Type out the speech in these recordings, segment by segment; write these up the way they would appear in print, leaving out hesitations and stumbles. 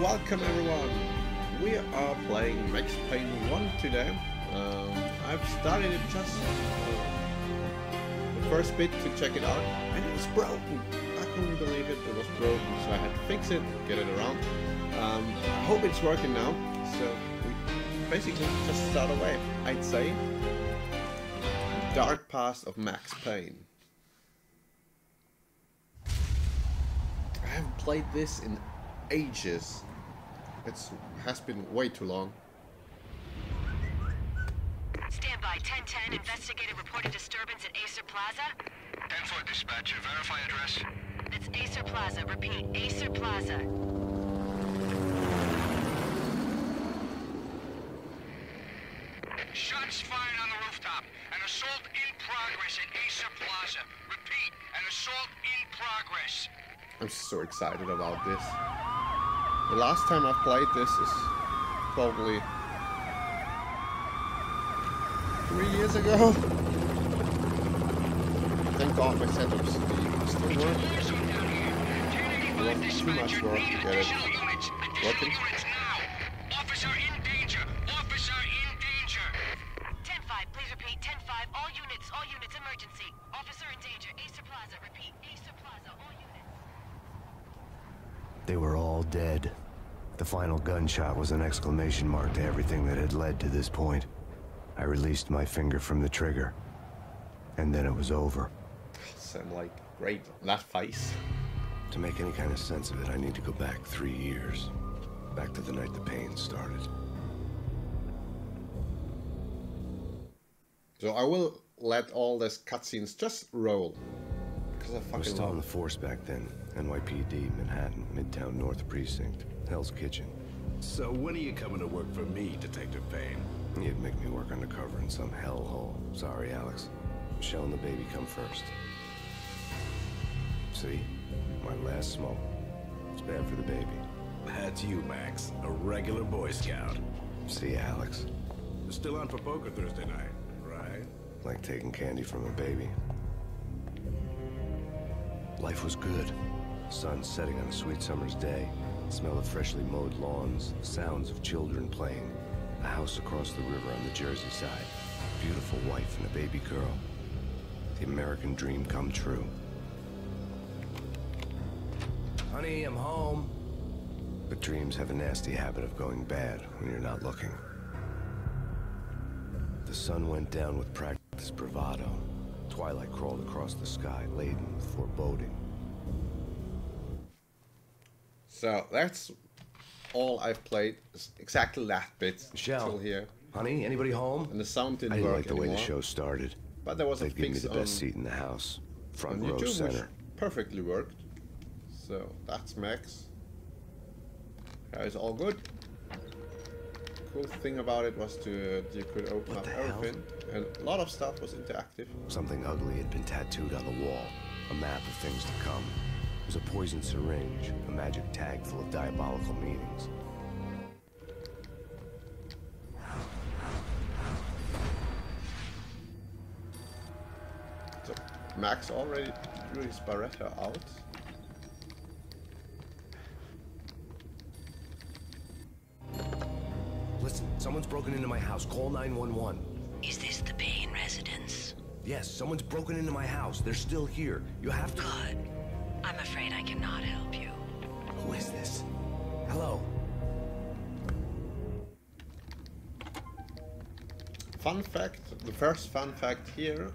Welcome everyone, we are playing Max Payne 1 today. I've started it just the first bit to check it out and it was broken. I couldn't believe it, it was broken, so I had to fix it, get it around. I hope it's working now, so we basically just start away. I'd say Dark Past of Max Payne. I haven't played this in ages. It has been way too long. Stand by, 1010, investigated reported disturbance at Acer Plaza. 10-4 dispatcher, verify address. That's Acer Plaza, repeat, Acer Plaza. Shots fired on the rooftop. An assault in progress at Acer Plaza. Repeat, an assault in progress. I'm so excited about this. The last time I played this is probably 3 years ago. Thank God my setups still work. It wasn't too much work to get it working. Officer in danger! Officer in danger! 10-5, please repeat, 10-5, all units, emergency. Officer in danger, Acer Plaza, repeat, Acer Plaza, all units. They were all dead. The final gunshot was an exclamation mark to everything that had led to this point. I released my finger from the trigger, and then it was over. Sound like great, that face. To make any kind of sense of it, I need to go back 3 years. Back to the night the pain started. So I will let all these cutscenes just roll. Because I was still on the force back then. NYPD, Manhattan, Midtown North Precinct, Hell's Kitchen. So when are you coming to work for me, Detective Payne? You'd make me work undercover in some hellhole. Sorry, Alex. Michelle and the baby come first. See? My last smoke. It's bad for the baby. That's you, Max. A regular Boy Scout. See, Alex. You're still on for poker Thursday night, right? Like taking candy from a baby. Life was good. Sun setting on a sweet summer's day. Smell of freshly mowed lawns. Sounds of children playing. A house across the river on the Jersey side. Beautiful wife and a baby girl. The American dream come true. Honey, I'm home. But dreams have a nasty habit of going bad when you're not looking. The sun went down with practiced bravado. Twilight crawled across the sky, laden with foreboding. So that's all I've played. It's exactly that bit. Michelle, till here. Honey, anybody home? And the sound didn't I didn't work like the way anymore. the show started. But there was They'd a give me fix the on, best seat in the house, front on row YouTube, center. which perfectly worked. So that's Max. Yeah, it's all good. Cool thing about it was you could open up everything, and a lot of stuff was interactive. Something ugly had been tattooed on the wall, a map of things to come. It was a poison syringe, a magic tag full of diabolical meanings. So Max already drew his Beretta out. Listen, someone's broken into my house. Call 911. Is this the Payne residence? Yes, someone's broken into my house. They're still here. You have to... Good. I'm afraid I cannot help you. Who is this? Hello? Fun fact, the first fun fact here,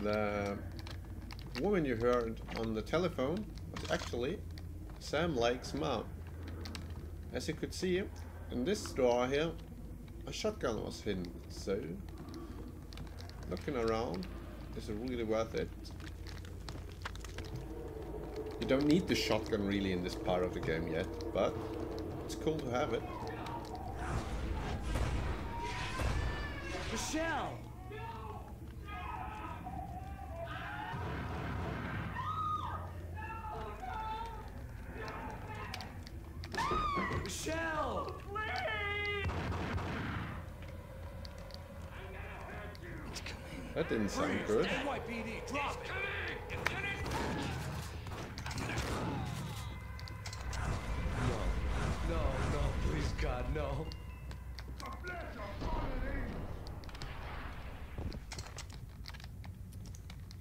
the woman you heard on the telephone was actually Sam Lake's mom. As you could see, in this drawer here, a shotgun was hidden, so looking around is really worth it. You don't need the shotgun really in this part of the game yet, but it's cool to have it. Michelle! Michelle! That didn't sound good. NYPD, drop it! No, please God, no.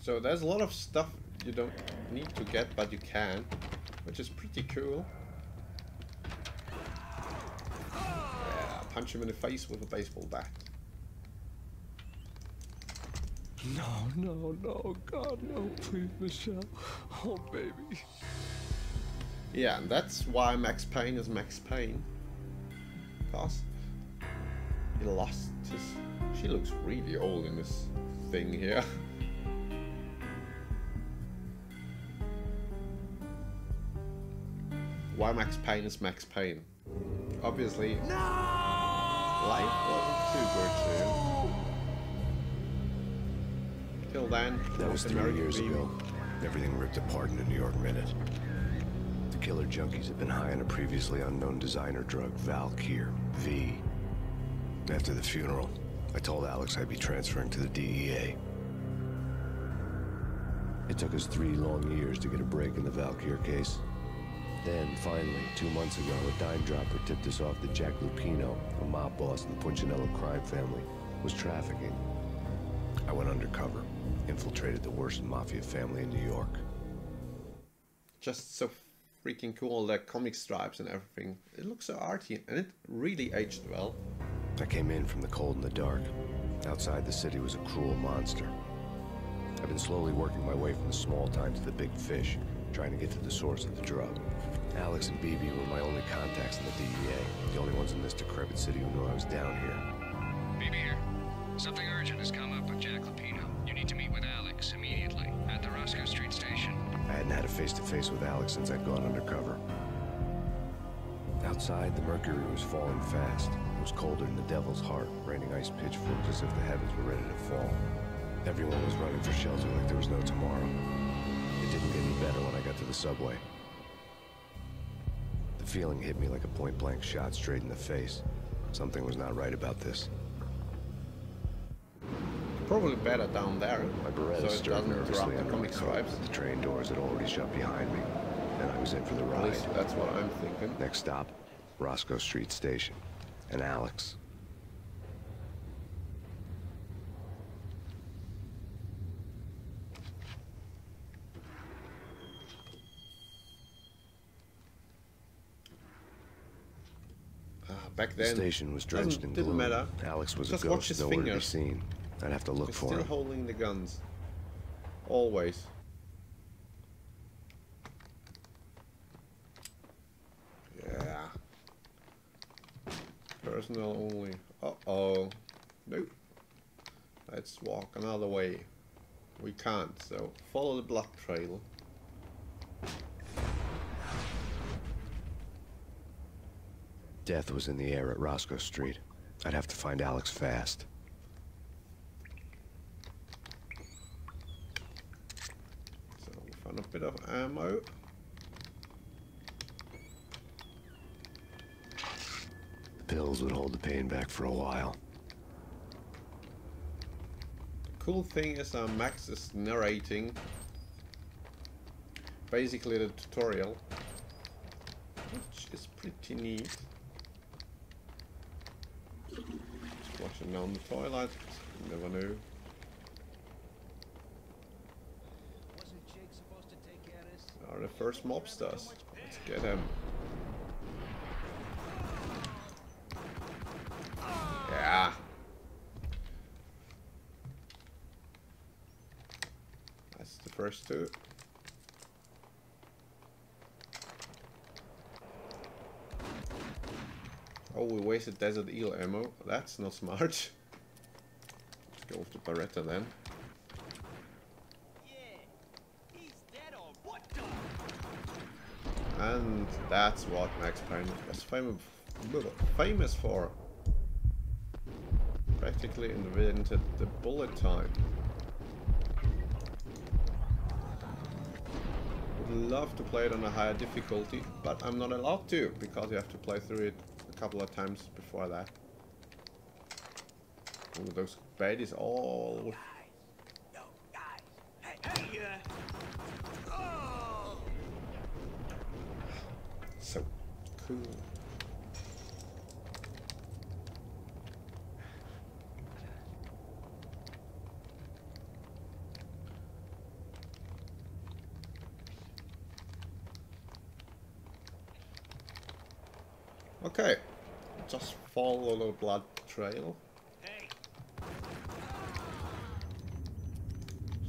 So there's a lot of stuff you don't need to get, but you can, which is pretty cool. Yeah, punch him in the face with a baseball bat. No, God, no, please, Michelle. Oh, baby. Yeah, and that's why Max Payne is Max Payne. Because he lost his... She looks really old in this thing here. Why Max Payne is Max Payne? Obviously, life wasn't too good to him. Till then, That was 3 years ago. Everything ripped apart in a New York minute. The killer junkies had been high on a previously unknown designer drug, Hier, V. After the funeral, I told Alex I'd be transferring to the DEA. It took us 3 long years to get a break in the Hier case. Then, finally, 2 months ago, a dime dropper tipped us off that Jack Lupino, a mob boss in the Punchinello crime family, was trafficking. I went undercover, infiltrated the worst mafia family in New York. Just so freaking cool, the comic stripes and everything. It looks so arty, and it really aged well. I came in from the cold and the dark. Outside the city was a cruel monster. I've been slowly working my way from the small time to the big fish, trying to get to the source of the drug. Alex and BB were my only contacts in the DEA, the only ones in this decrepit city who knew I was down here. BB here. Something urgent has come up with Jack Lupino. You need to meet with Alex immediately at the Roscoe Street station. I hadn't had a face-to-face with Alex since I'd gone undercover. Outside, the mercury was falling fast. It was colder than the devil's heart, raining ice pitchforks as if the heavens were ready to fall. Everyone was running for shelter like there was no tomorrow. It didn't get any better when I got to the subway. The feeling hit me like a point-blank shot straight in the face. Something was not right about this. Probably better down there, My Beretta so it stirred doesn't nervously interrupt the under my comic coat. stripes. The train doors had already shut behind me, and I was in for the At ride. least that's what I'm thinking. Next stop, Roscoe Street Station. And Alex. Back The then, station was drenched in didn't gloom. matter. Alex was Just a watch ghost, his nowhere to be fingers. seen. I'd have to look He's for still him. holding the guns. Always. Yeah. Personal only. Uh-oh. Nope. Let's walk another way. We can't, so follow the blood trail. Death was in the air at Roscoe Street. I'd have to find Alex fast. So we found a bit of ammo. The pills would hold the pain back for a while. The cool thing is Max is narrating basically the tutorial, which is pretty neat. Just flushing down the toilet, you never knew. Wasn't Jake supposed to take care of this? Are the first mobsters. Let's get him. Yeah. That's the first two. Oh, we wasted Desert Eagle ammo. That's not smart. Let's go with the Beretta then. And that's what Max Payne was famous for. Practically invented the bullet time. Would love to play it on a higher difficulty, but I'm not allowed to because you have to play through it a couple of times before that. Ooh, those baddies all. So cool. Okay, just follow the blood trail.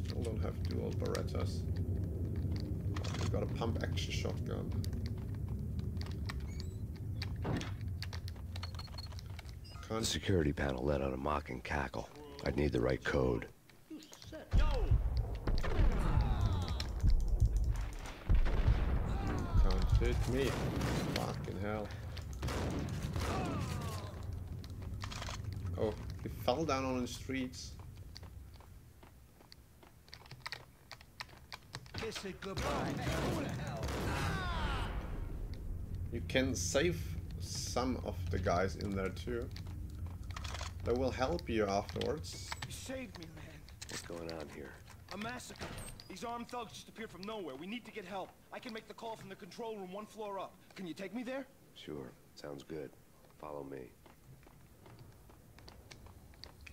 Still don't have dual Berettas. We've got a pump action shotgun. The security panel let out a mocking cackle. I'd need the right code. Can't hit me. Fucking hell. Oh, he fell down on the streets. Kiss it goodbye. Who the hell? You can save some of the guys in there too. They will help you afterwards. You saved me, man. What's going on here? A massacre. These armed thugs just appeared from nowhere. We need to get help. I can make the call from the control room 1 floor up. Can you take me there? Sure, sounds good. Follow me.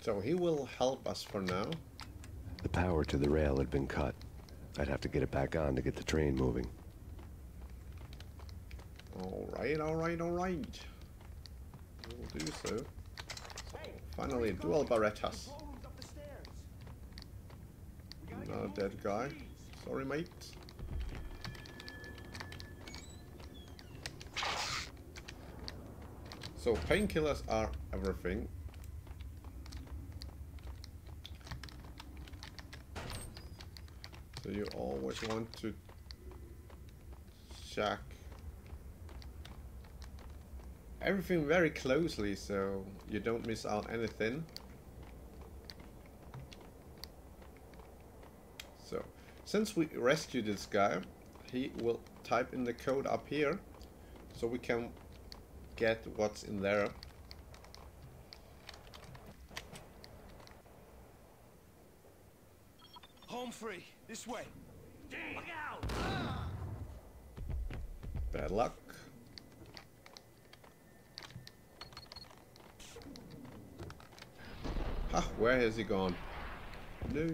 So he will help us for now. The power to the rail had been cut. I'd have to get it back on to get the train moving. Alright, alright, alright. We'll do so. Finally, dual Berettas. Not a dead guy. Sorry, mate. So, painkillers are everything. So you always want to check everything very closely so you don't miss out anything. So, since we rescued this guy, he will type in the code up here so we can get what's in there. Home free. This way. Look out! Bad luck. Ah, where has he gone? No.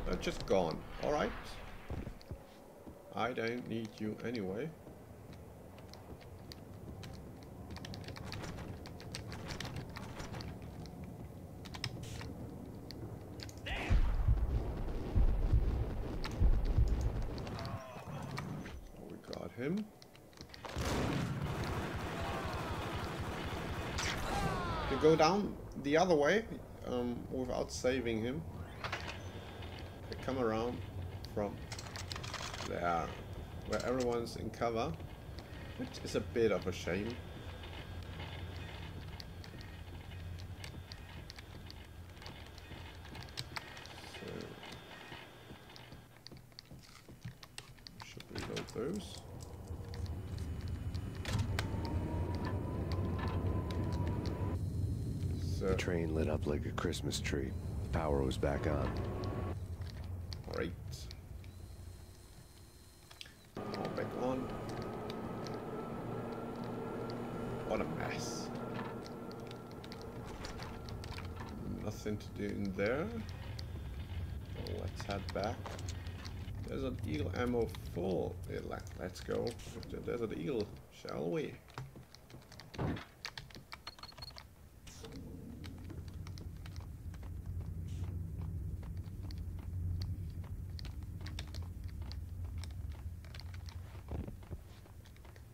They're just gone. Alright. I don't need you anyway. We got him. You go down the other way without saving him. They come around from there. where everyone's in cover, which is a bit of a shame. So, should reload those. The train lit up like a Christmas tree. Power was back on. Great. All back on. What a mess. Nothing to do in there. So let's head back. Desert Eagle ammo full. Yeah, let's go with the Desert Eagle, shall we?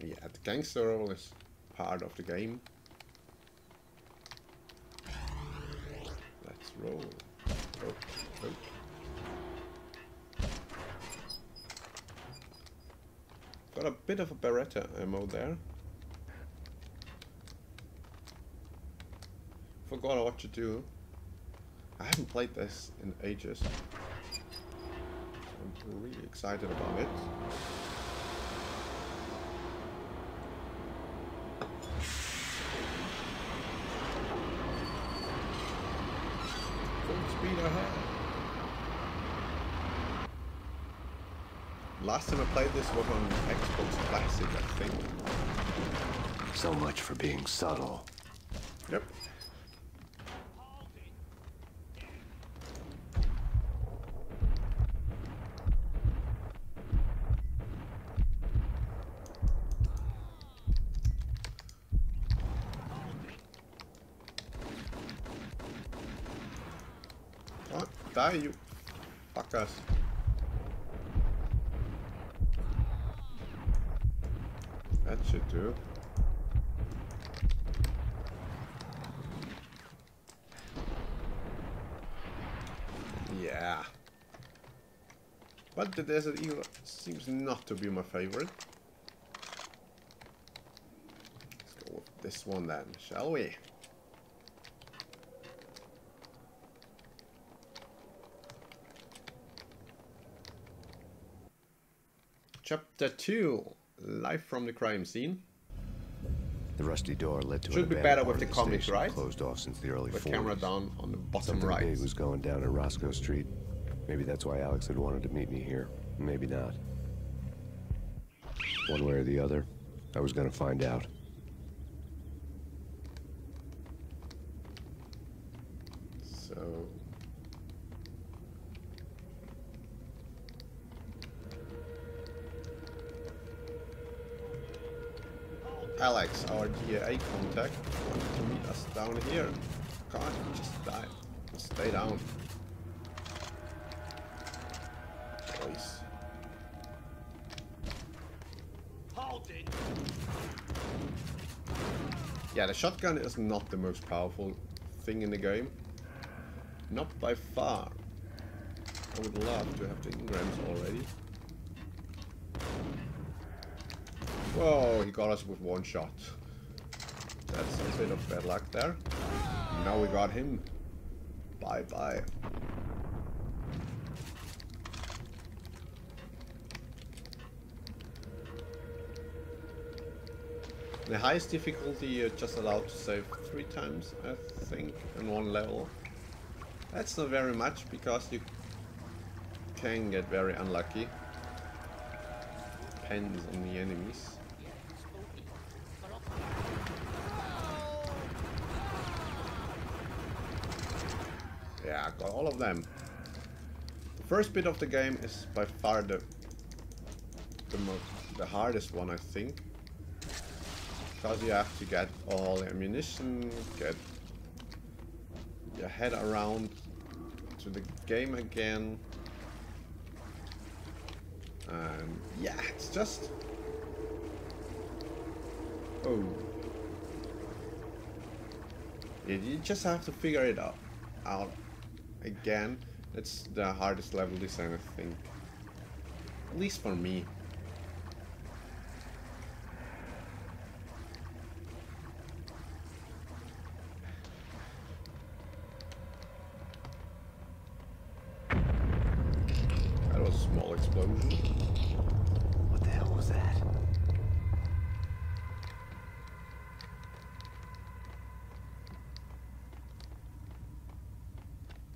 Yeah, the gangster role is part of the game. Let's roll. Oh, oh. Got a bit of a Beretta ammo there. Forgot what to do. I haven't played this in ages. I'm really excited about it. Speed ahead. Last time I played this was on Xbox Classic, I think. So much for being subtle. Yep. What? Die, you fuckers. That should do. Yeah. But the Desert Eagle seems not to be my favorite. Let's go with this one then, shall we? Chapter 2, Live from the crime scene. The rusty door led to Should be better with the comics, right? Closed off since the early 40s. The camera down on the bottom Something right. big was going down at Roscoe Street. Maybe that's why Alex had wanted to meet me here. Maybe not. One way or the other, I was gonna find out. So... Alex, our GER contact, wants to meet us down here. Can't just die. Just stay down. Please. Yeah, the shotgun is not the most powerful thing in the game. Not by far. I would love to have the engrams already. Whoa, he got us with one shot. That's a bit of bad luck there. Now we got him. Bye bye. The highest difficulty you're just allowed to save 3 times, I think, in one level. That's not very much because you can get very unlucky. Depends on the enemies. Yeah, got all of them. The first bit of the game is by far the hardest one, I think. Because you have to get all the ammunition, get your head around to the game again. And yeah, it's just... Oh. You just have to figure it out again. It's the hardest level design, I think. At least for me. Small explosion. What the hell was that?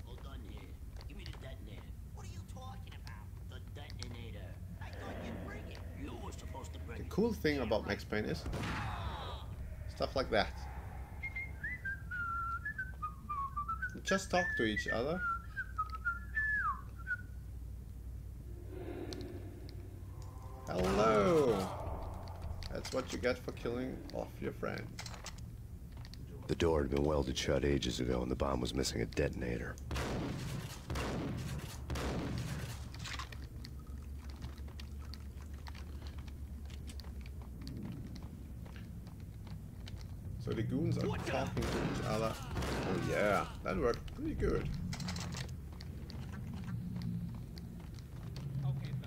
Hold on here. Give me the detonator. What are you talking about? The detonator. I thought you'd bring it. You were supposed to bring The it. cool thing about Max Payne is stuff like that. You just talk to each other. Hello! That's what you get for killing off your friend. The door had been welded shut ages ago and the bomb was missing a detonator. So the goons are talking to each other. Oh yeah, that worked pretty good.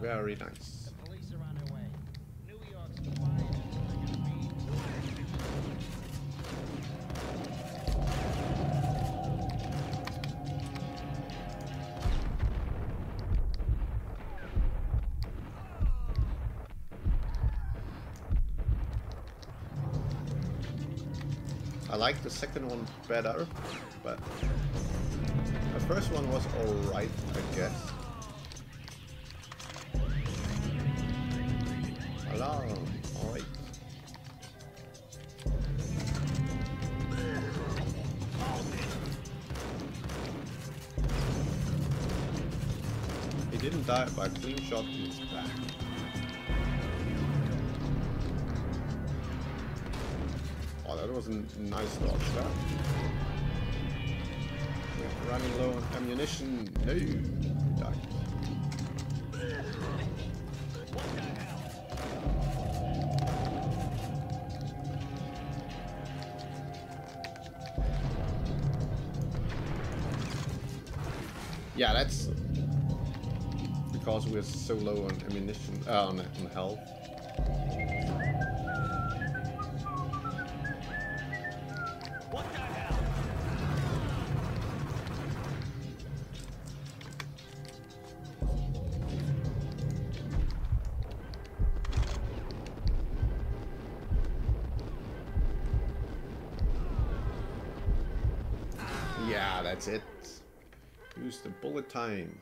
Very nice. The police are on their way. New York's quiet. They're gonna be. I like the second one better, but the first one was alright, I guess. Alarm, alright. He didn't die by a clean shot in his back. Oh, that was a nice dodge there. We're running low on ammunition. No, he died. Yeah, that's because we're so low on ammunition, on health. What the hell? Yeah, that's it. Use the bullet time.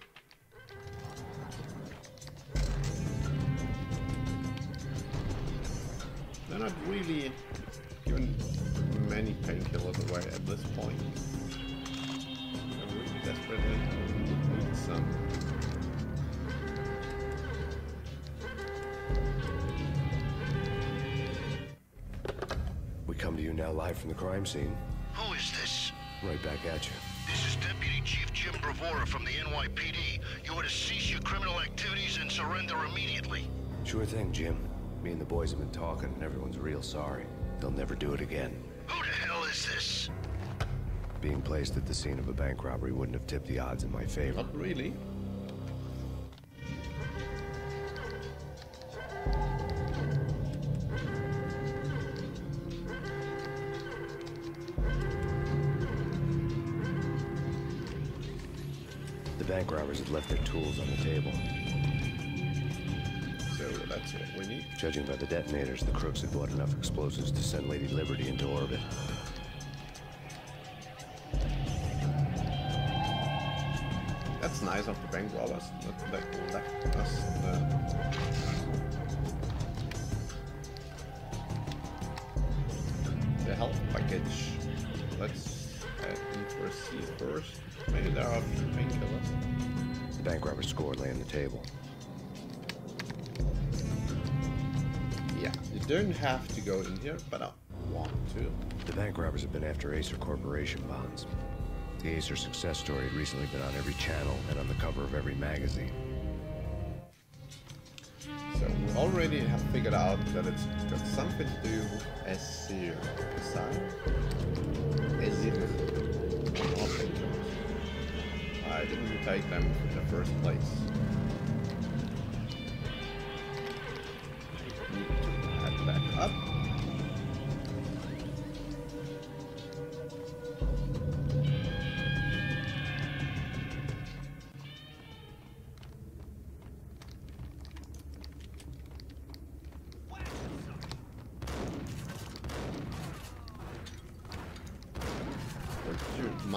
They're not really giving many painkillers away at this point. I really desperately need some. We come to you now live from the crime scene. Who is this? Right back at you. This is Deputy Chief Jim Bravura from the NYPD. You are to cease your criminal activities and surrender immediately. Sure thing, Jim. Me and the boys have been talking and everyone's real sorry. They'll never do it again. Who the hell is this? Being placed at the scene of a bank robbery wouldn't have tipped the odds in my favor. Not really. The bank robbers had left their tools on the table. So that's what we need. Judging by the detonators, the crooks had bought enough explosives to send Lady Liberty into orbit. That's nice of the bank robbers that left us the health package. Let's head in for a seat first. Maybe there are a few painkillers. The bank robbers' score lay on the table. Yeah, you don't have to go in here, but I want to. The bank robbers have been after Acer Corporation bonds. The Acer success story had recently been on every channel and on the cover of every magazine. So we already have figured out that it's got something to do with Azir. I didn't take them in the first place. Need to add back up.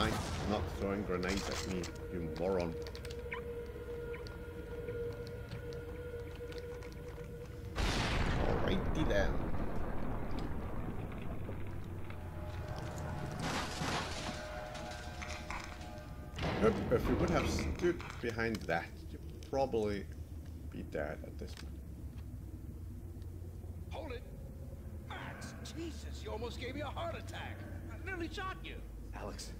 mind not throwing grenades at me, you moron. Alrighty then. If you would have stood behind that, you'd probably be dead at this point. Hold it! Max, Jesus, you almost gave me a heart attack. I nearly shot you. Alex,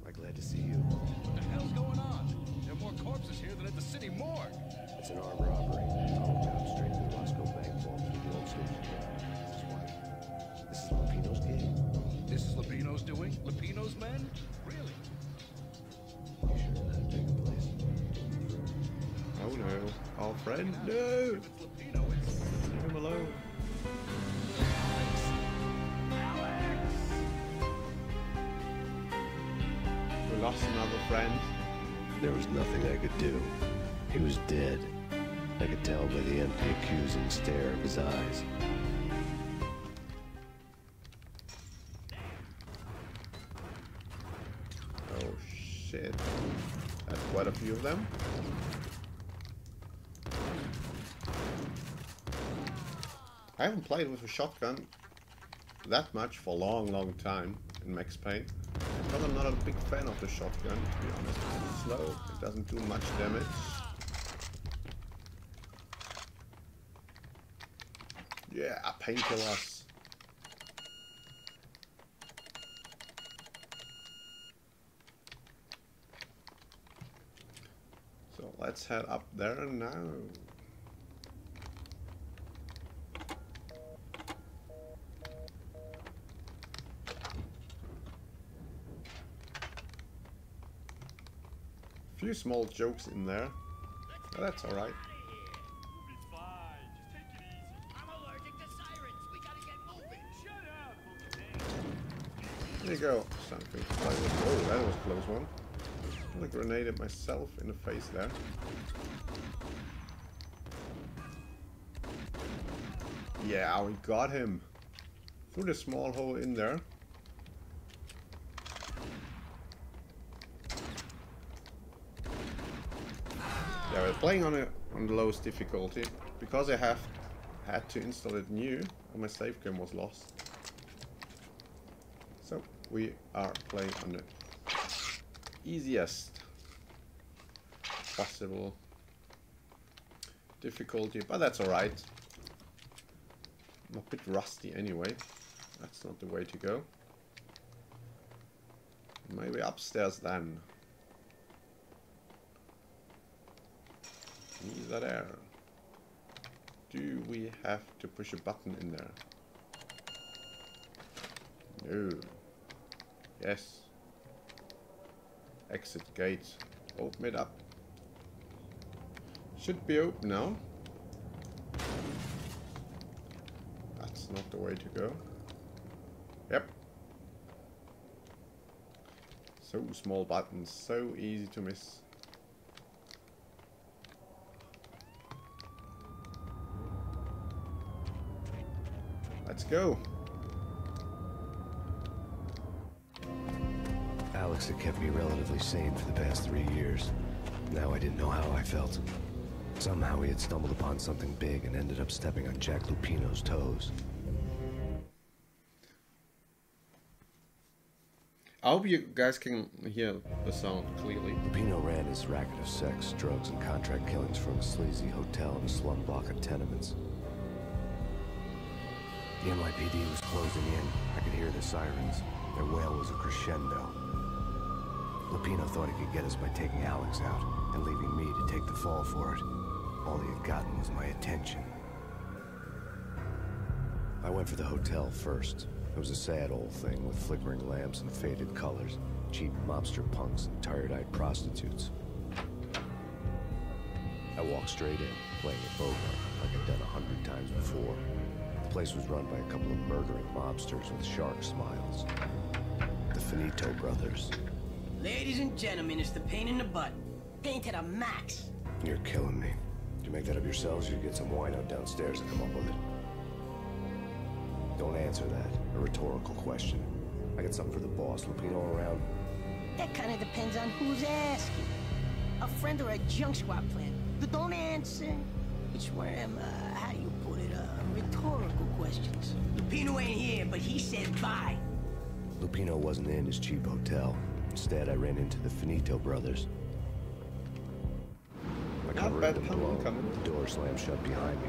I'm glad to see you. What the hell's going on? There are more corpses here than at the city morgue. It's an armed robbery. Followed down straight to the Roscoe Bank vault through the old station. This is Lupino's gig. This is Lupino's doing? Lupino's men? Really? You sure that'll take a place? Oh no, our friend, no! If it's Lupino, it's... Leave him alone. We lost another friend. There was nothing I could do. He was dead. I could tell by the empty, accusing stare of his eyes. Oh shit. That's quite a few of them. I haven't played with a shotgun that much for a long time in Max Payne. But I'm not a big fan of the shotgun, to be honest. It's slow, it doesn't do much damage. Yeah, painkillers. So let's head up there now. Few small jokes in there. Oh, that's alright. It's fine. Just take it easy. I'm allergic to sirens. We gotta get moving. Shut up, There you go. Something. Oh, that was a close one. I grenaded myself in the face there. Yeah, we got him. Through the small hole in there. Yeah, we're playing on the lowest difficulty because I had to install it new and my save game was lost. So we are playing on the easiest possible difficulty, but that's alright. I'm a bit rusty anyway. That's not the way to go. Maybe upstairs then. Neither there. Do we have to push a button in there? No. Yes. Exit gate. Open it up. Should be open now. That's not the way to go. Yep. So small buttons, so easy to miss. Let's go. Alex had kept me relatively sane for the past 3 years. Now I didn't know how I felt. Somehow he had stumbled upon something big and ended up stepping on Jack Lupino's toes. I hope you guys can hear the sound clearly. Lupino ran his racket of sex, drugs, and contract killings from a sleazy hotel in a slum block of tenements. The NYPD was closing in. I could hear the sirens. Their wail was a crescendo. Lupino thought he could get us by taking Alex out and leaving me to take the fall for it. All he had gotten was my attention. I went for the hotel first. It was a sad old thing with flickering lamps and faded colors, cheap mobster punks and tired-eyed prostitutes. I walked straight in, playing a Bogart like I'd done 100 times before. The place was run by a couple of murdering mobsters with shark smiles. The Finito brothers. Ladies and gentlemen, it's the pain in the butt. Pain to the max. You're killing me. Did you make that up yourselves, or you get some wine out downstairs and come up with it? Don't answer that. A rhetorical question. I got something for the boss. Lupino around? That kind of depends on who's asking. A friend or a junk squad plan. But don't answer. It's one of them, how do you put it, rhetorical questions. Lupino ain't here, but he said bye. Lupino wasn't in his cheap hotel. Instead, I ran into the Finito brothers. My cover bad had been pun blown. coming. The door slammed shut behind me.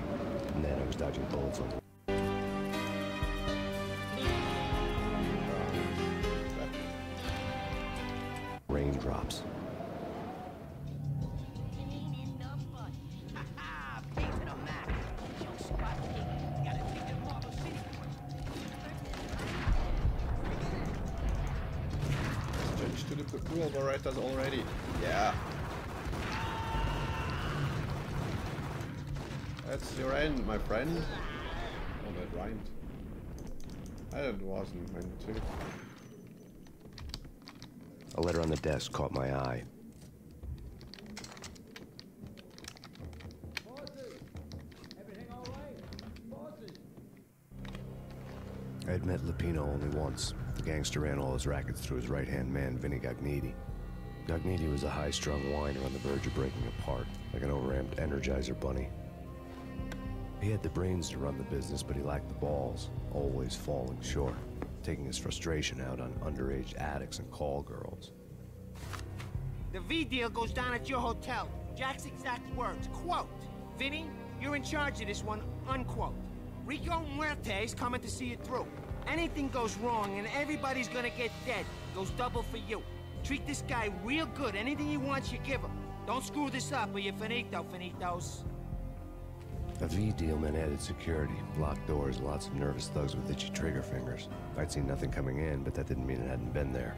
And then I was dodging bullets on raindrops. Change to the pool operators already. Yeah. That's your end, my friend. Oh, that rhymed. That wasn't meant to. A letter on the desk caught my eye. I had met Lupino only once. The gangster ran all his rackets through his right-hand man, Vinny Gagniti. Gagniti was a high-strung whiner on the verge of breaking apart, like an overamped Energizer bunny. He had the brains to run the business, but he lacked the balls, always falling short, taking his frustration out on underage addicts and call girls. The V deal goes down at your hotel. Jack's exact words, quote, Vinny, you're in charge of this one, unquote. Rico Muerte's coming to see it through. Anything goes wrong and everybody's gonna get dead, goes double for you. Treat this guy real good. Anything he wants, you give him. Don't screw this up or you're finito, finitos. A V deal meant added security, locked doors, lots of nervous thugs with itchy trigger fingers. I'd seen nothing coming in, but that didn't mean it hadn't been there.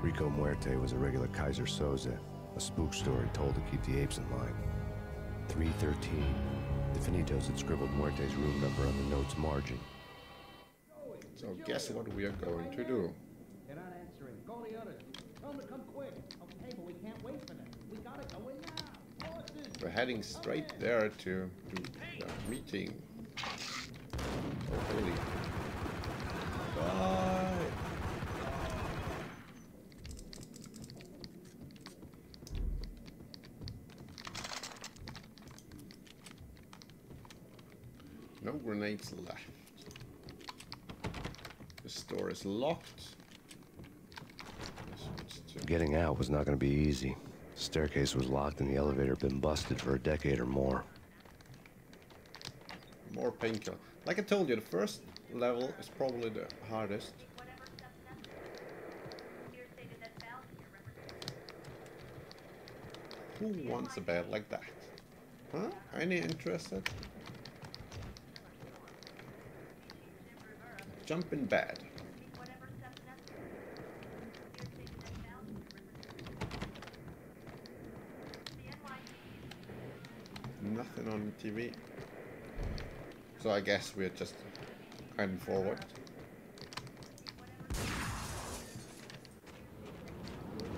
Rico Muerte was a regular Kaiser Soze, a spook story told to keep the apes in line. 313. The Finitos had scribbled Muerte's room number on the note's margin. So guess what we are going to do? They're not answering. Call the others. Tell them to come quick. Okay, but we can't wait for them. We gotta go in now. Horses. We're heading straight there to do the meeting. Hopefully. Bye. No grenades left. This door is locked. Getting out was not going to be easy. The staircase was locked and the elevator had been busted for a decade or more. More painkiller. Like I told you, the first level is probably the hardest. Who wants a bed like that? Huh? Any interested? Jump in bed. Nothing on the TV. So I guess we're just heading forward.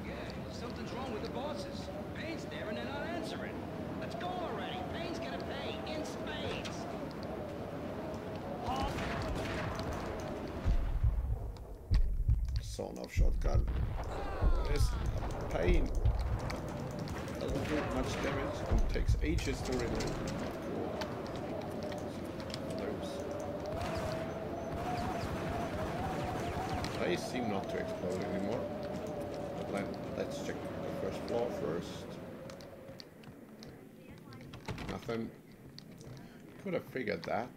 Yeah, something's wrong with the bosses. Payne's there and they're not answering. Let's go already. Payne's gonna pay in spades. Sawn off shotgun. There's a Payne. Doesn't do much damage and takes ages to reload. They seem not to explode anymore. But let's check the first floor first. Nothing. Could have figured that.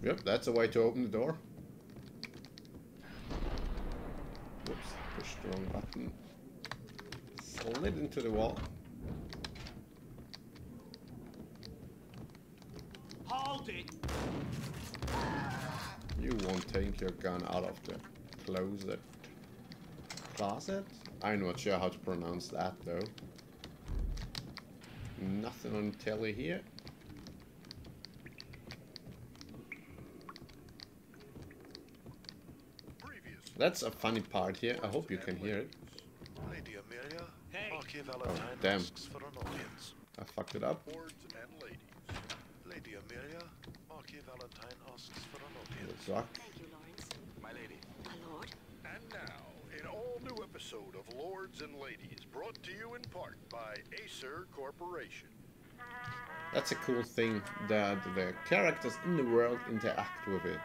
Yep, that's a way to open the door. Whoops, pushed the wrong button. Slid into the wall. Hold it! You won't take your gun out of the closet? I'm not sure how to pronounce that though. Nothing on telly here. That's a funny part here. I hope you can hear it. Lady Amelia, Marquis Oh, Valentine damn. asks for an audience. I fucked it up. Lords and ladies. Lady Amelia, Marquis Valentine asks for an audience. Suck. Thank you, Lawrence. My lady. My lord. And now, an all-new episode of Lords and Ladies, brought to you in part by Acer Corporation. That's a cool thing that the characters in the world interact with it.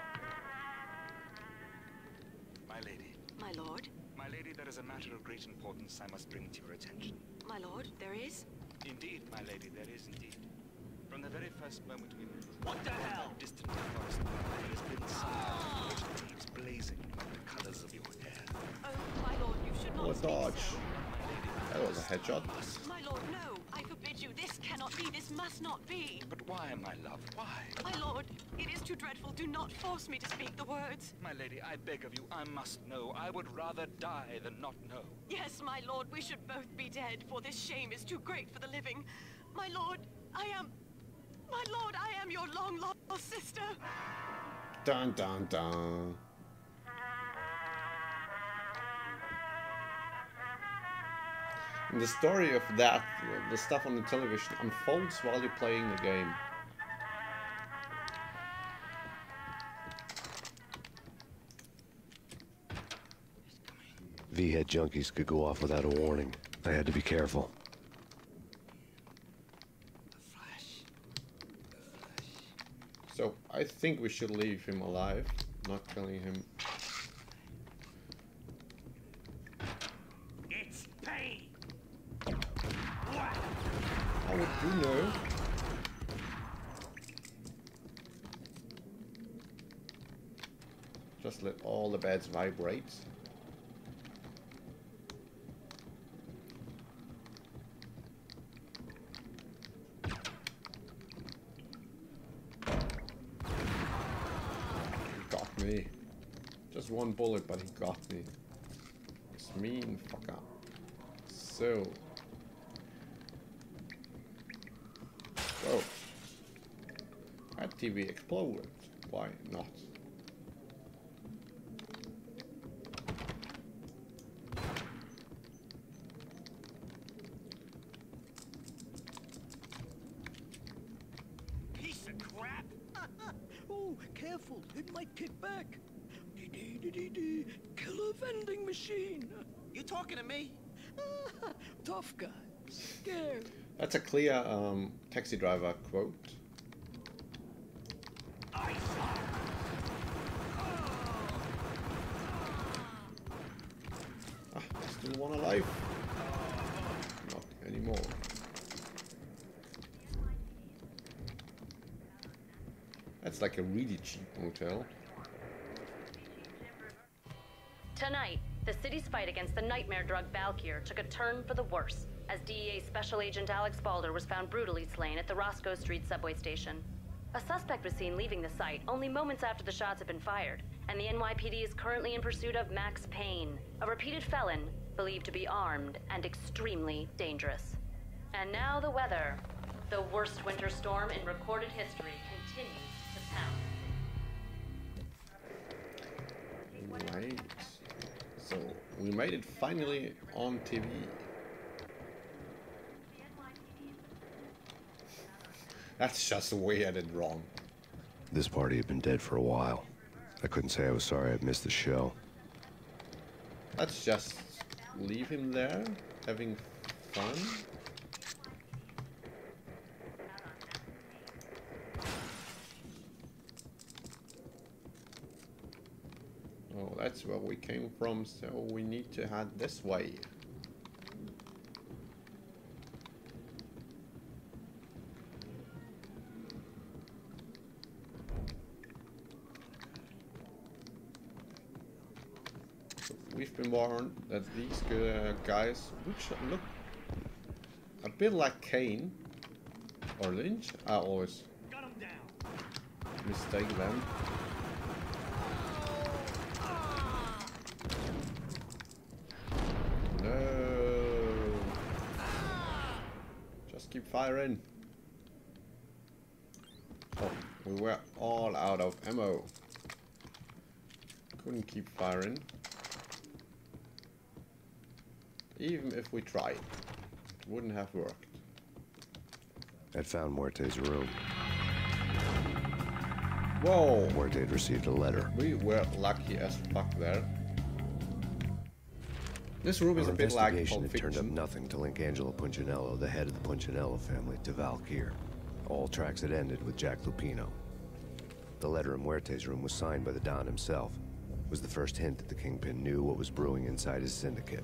My lady. My lord. My lady, there is a matter of great importance I must bring to your attention. My lord, there is? Indeed, my lady, there is indeed. From the very first moment we met, What the hell? distant forest, there has been some urgent deeds blazing like the colors of your hair. Oh, my lord, you should not Oh, speak dodge. so. That was a headshot. My lord, no. I forbid you. This cannot be. This must not be. But why, my love, why? My lord, it is too dreadful. Do not force me to speak the words. My lady, I beg of you, I must know. I would rather die than not know. Yes, my lord, we should both be dead, for this shame is too great for the living. My lord, I am your long-lost sister. Dun dun dun. And the story of that, the stuff on the television, unfolds while you're playing the game. V-head junkies could go off without a warning. I had to be careful. So I think we should leave him alive, not killing him. It's Payne. How would you know? Just let all the beds vibrate. Me. Just one bullet, but he got me. It's mean fucker. So. Whoa. That TV exploded. Why not? Piece of crap. Oh, careful, it might kick back. Killer vending machine. You talking to me? Tough guy, scared. That's a clear taxi driver quote. Still one alive? Not anymore. That's like a really cheap motel. Tonight, the city's fight against the nightmare drug Valkyr took a turn for the worse, as DEA Special Agent Alex Balder was found brutally slain at the Roscoe Street subway station. A suspect was seen leaving the site only moments after the shots had been fired, and the NYPD is currently in pursuit of Max Payne, a repeated felon believed to be armed and extremely dangerous. And now the weather. The worst winter storm in recorded history continues to pound. Right. So we made it finally on TV. That's just weird and wrong. This party had been dead for a while. I couldn't say I was sorry I'd missed the show. Let's just leave him there, having fun. Oh, that's where we came from, so we need to head this way. We've been warned that these guys, which look a bit like Kane or Lynch, I always mistake them. No, just keep firing. Oh, we were all out of ammo. Couldn't keep firing. Even if we tried, it wouldn't have worked. I'd found Muerte's room. Whoa! Muerte had received a letter. We were lucky as fuck there. This room is Our a bit like investigation Pulp had turned up Fiction. nothing to link Angelo Punchinello, the head of the Punchinello family, to Hier. All tracks had ended with Jack Lupino. The letter in Muerte's room was signed by the Don himself. It was the first hint that the Kingpin knew what was brewing inside his syndicate.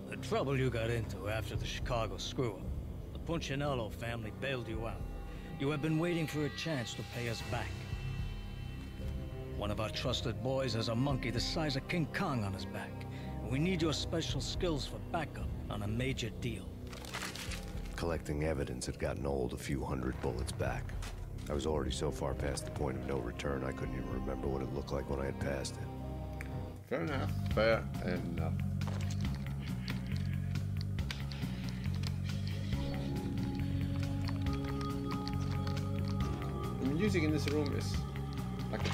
The trouble you got into after the Chicago screw-up. The Punchinello family bailed you out. You have been waiting for a chance to pay us back. One of our trusted boys has a monkey the size of King Kong on his back. And we need your special skills for backup on a major deal. Collecting evidence had gotten old a few hundred bullets back. I was already so far past the point of no return, I couldn't even remember what it looked like when I had passed it. Fair enough, fair enough. The music in this room is like a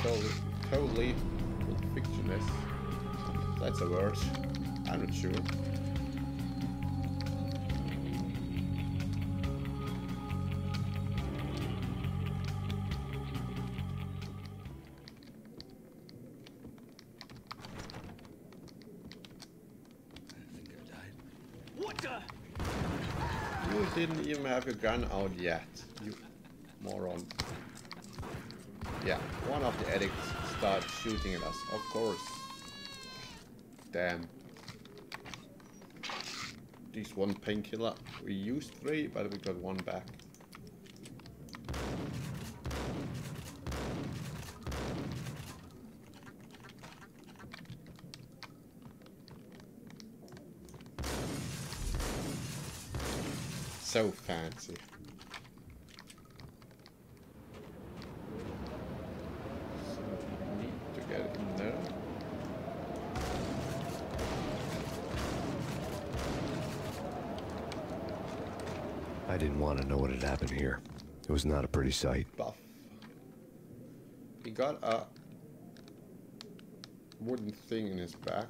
totally fictionless. That's a word. I'm not sure. What the? You didn't even have your gun out yet, you moron. Yeah, one of the addicts started shooting at us, of course. Damn. This one painkiller. We used 3, but we got 1 back. So fancy. So we need to get in there. I didn't want to know what had happened here. It was not a pretty sight. Buff. He got a wooden thing in his back.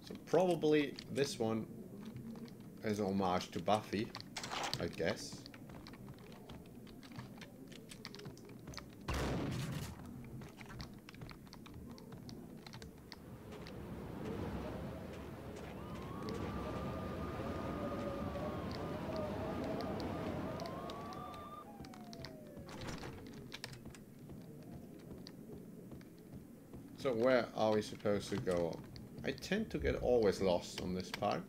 So probably this one is an homage to Buffy, I guess. So where are we supposed to go? I tend to get always lost on this part.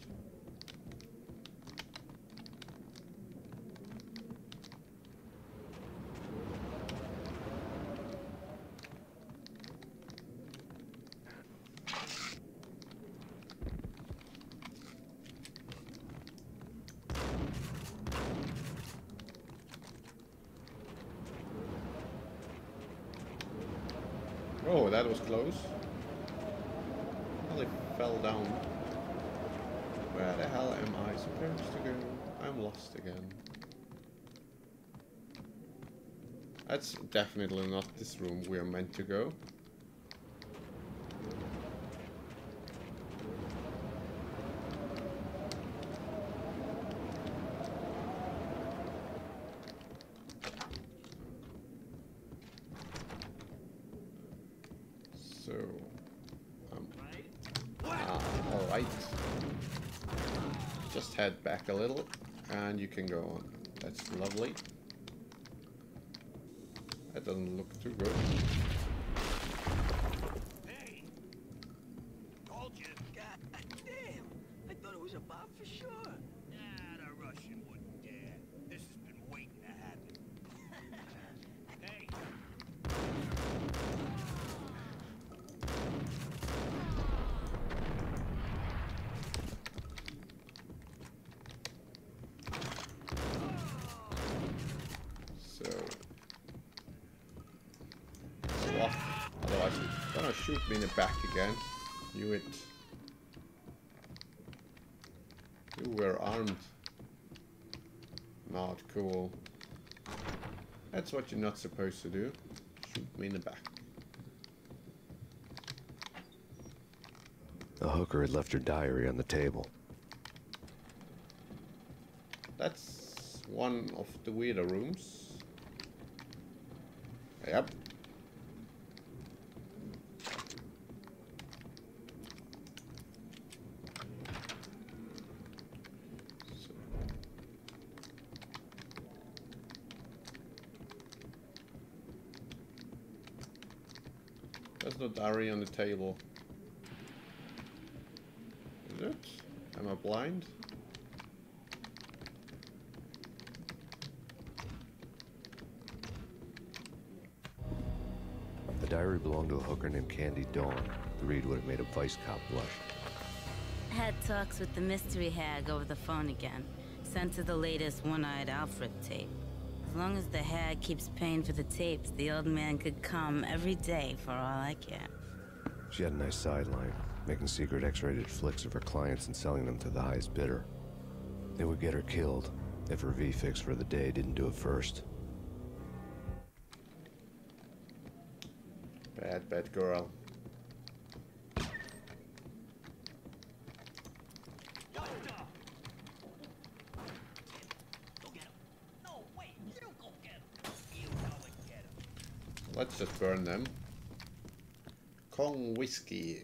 Oh, that was close. Well, it fell down. Where the hell am I supposed to go? I'm lost again. That's definitely not this room we are meant to go. So, alright. Just head back a little and you can go on. That's lovely. That doesn't look too good. Hey! Told you. God damn! I thought it was a bomb for sure. Nah, the Russian wouldn't dare. This has been waiting to happen. Hey! So, what? Otherwise it's gonna shoot me in the back again. Knew it. You were armed. Not cool. That's what you're not supposed to do. Shoot me in the back. A hooker had left her diary on the table. That's one of the weirder rooms. Yep. There's no diary on the table. Is it? Am I blind? The diary belonged to a hooker named Candy Dawn. The read would have made a vice cop blush. Had talks with the mystery hag over the phone again. Sent her the latest One-Eyed Alfred tape. As long as the hag keeps paying for the tapes, the old man could come every day for all I care. She had a nice sideline, making secret X-rated flicks of her clients and selling them to the highest bidder. They would get her killed if her V-fix for the day didn't do it first. Bad girl. Let's just burn them. Kong whiskey.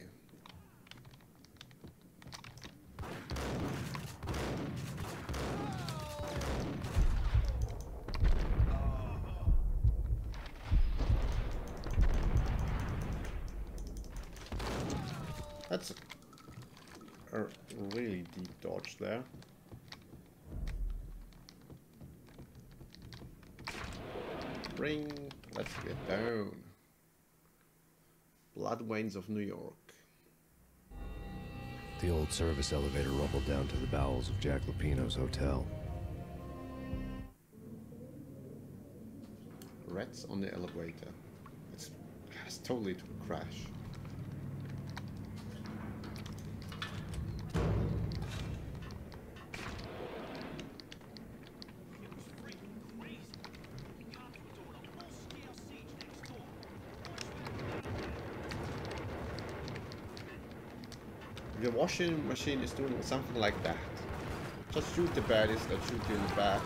That's a really deep dodge there. Ring. Let's get down. Blood Veins of New York. The old service elevator rumbled down to the bowels of Jack Lupino's hotel. Rats on the elevator. It's totally to crash. The washing machine is doing something like that. Just shoot the baddies that shoot you in the back.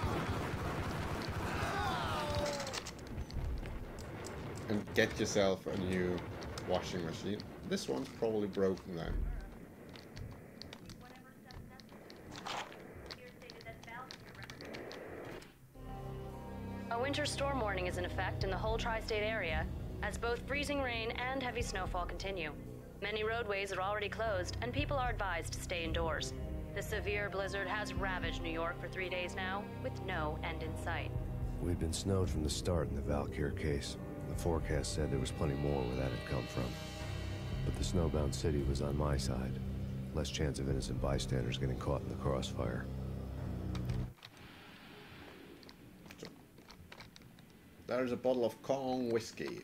And get yourself a new washing machine. This one's probably broken then. A winter storm warning is in effect in the whole tri-state area, as both freezing rain and heavy snowfall continue. Many roadways are already closed, and people are advised to stay indoors. The severe blizzard has ravaged New York for 3 days now, with no end in sight. We'd been snowed from the start in the Valkyr case. The forecast said there was plenty more where that had come from. But the snowbound city was on my side. Less chance of innocent bystanders getting caught in the crossfire. There's a bottle of Kong whiskey.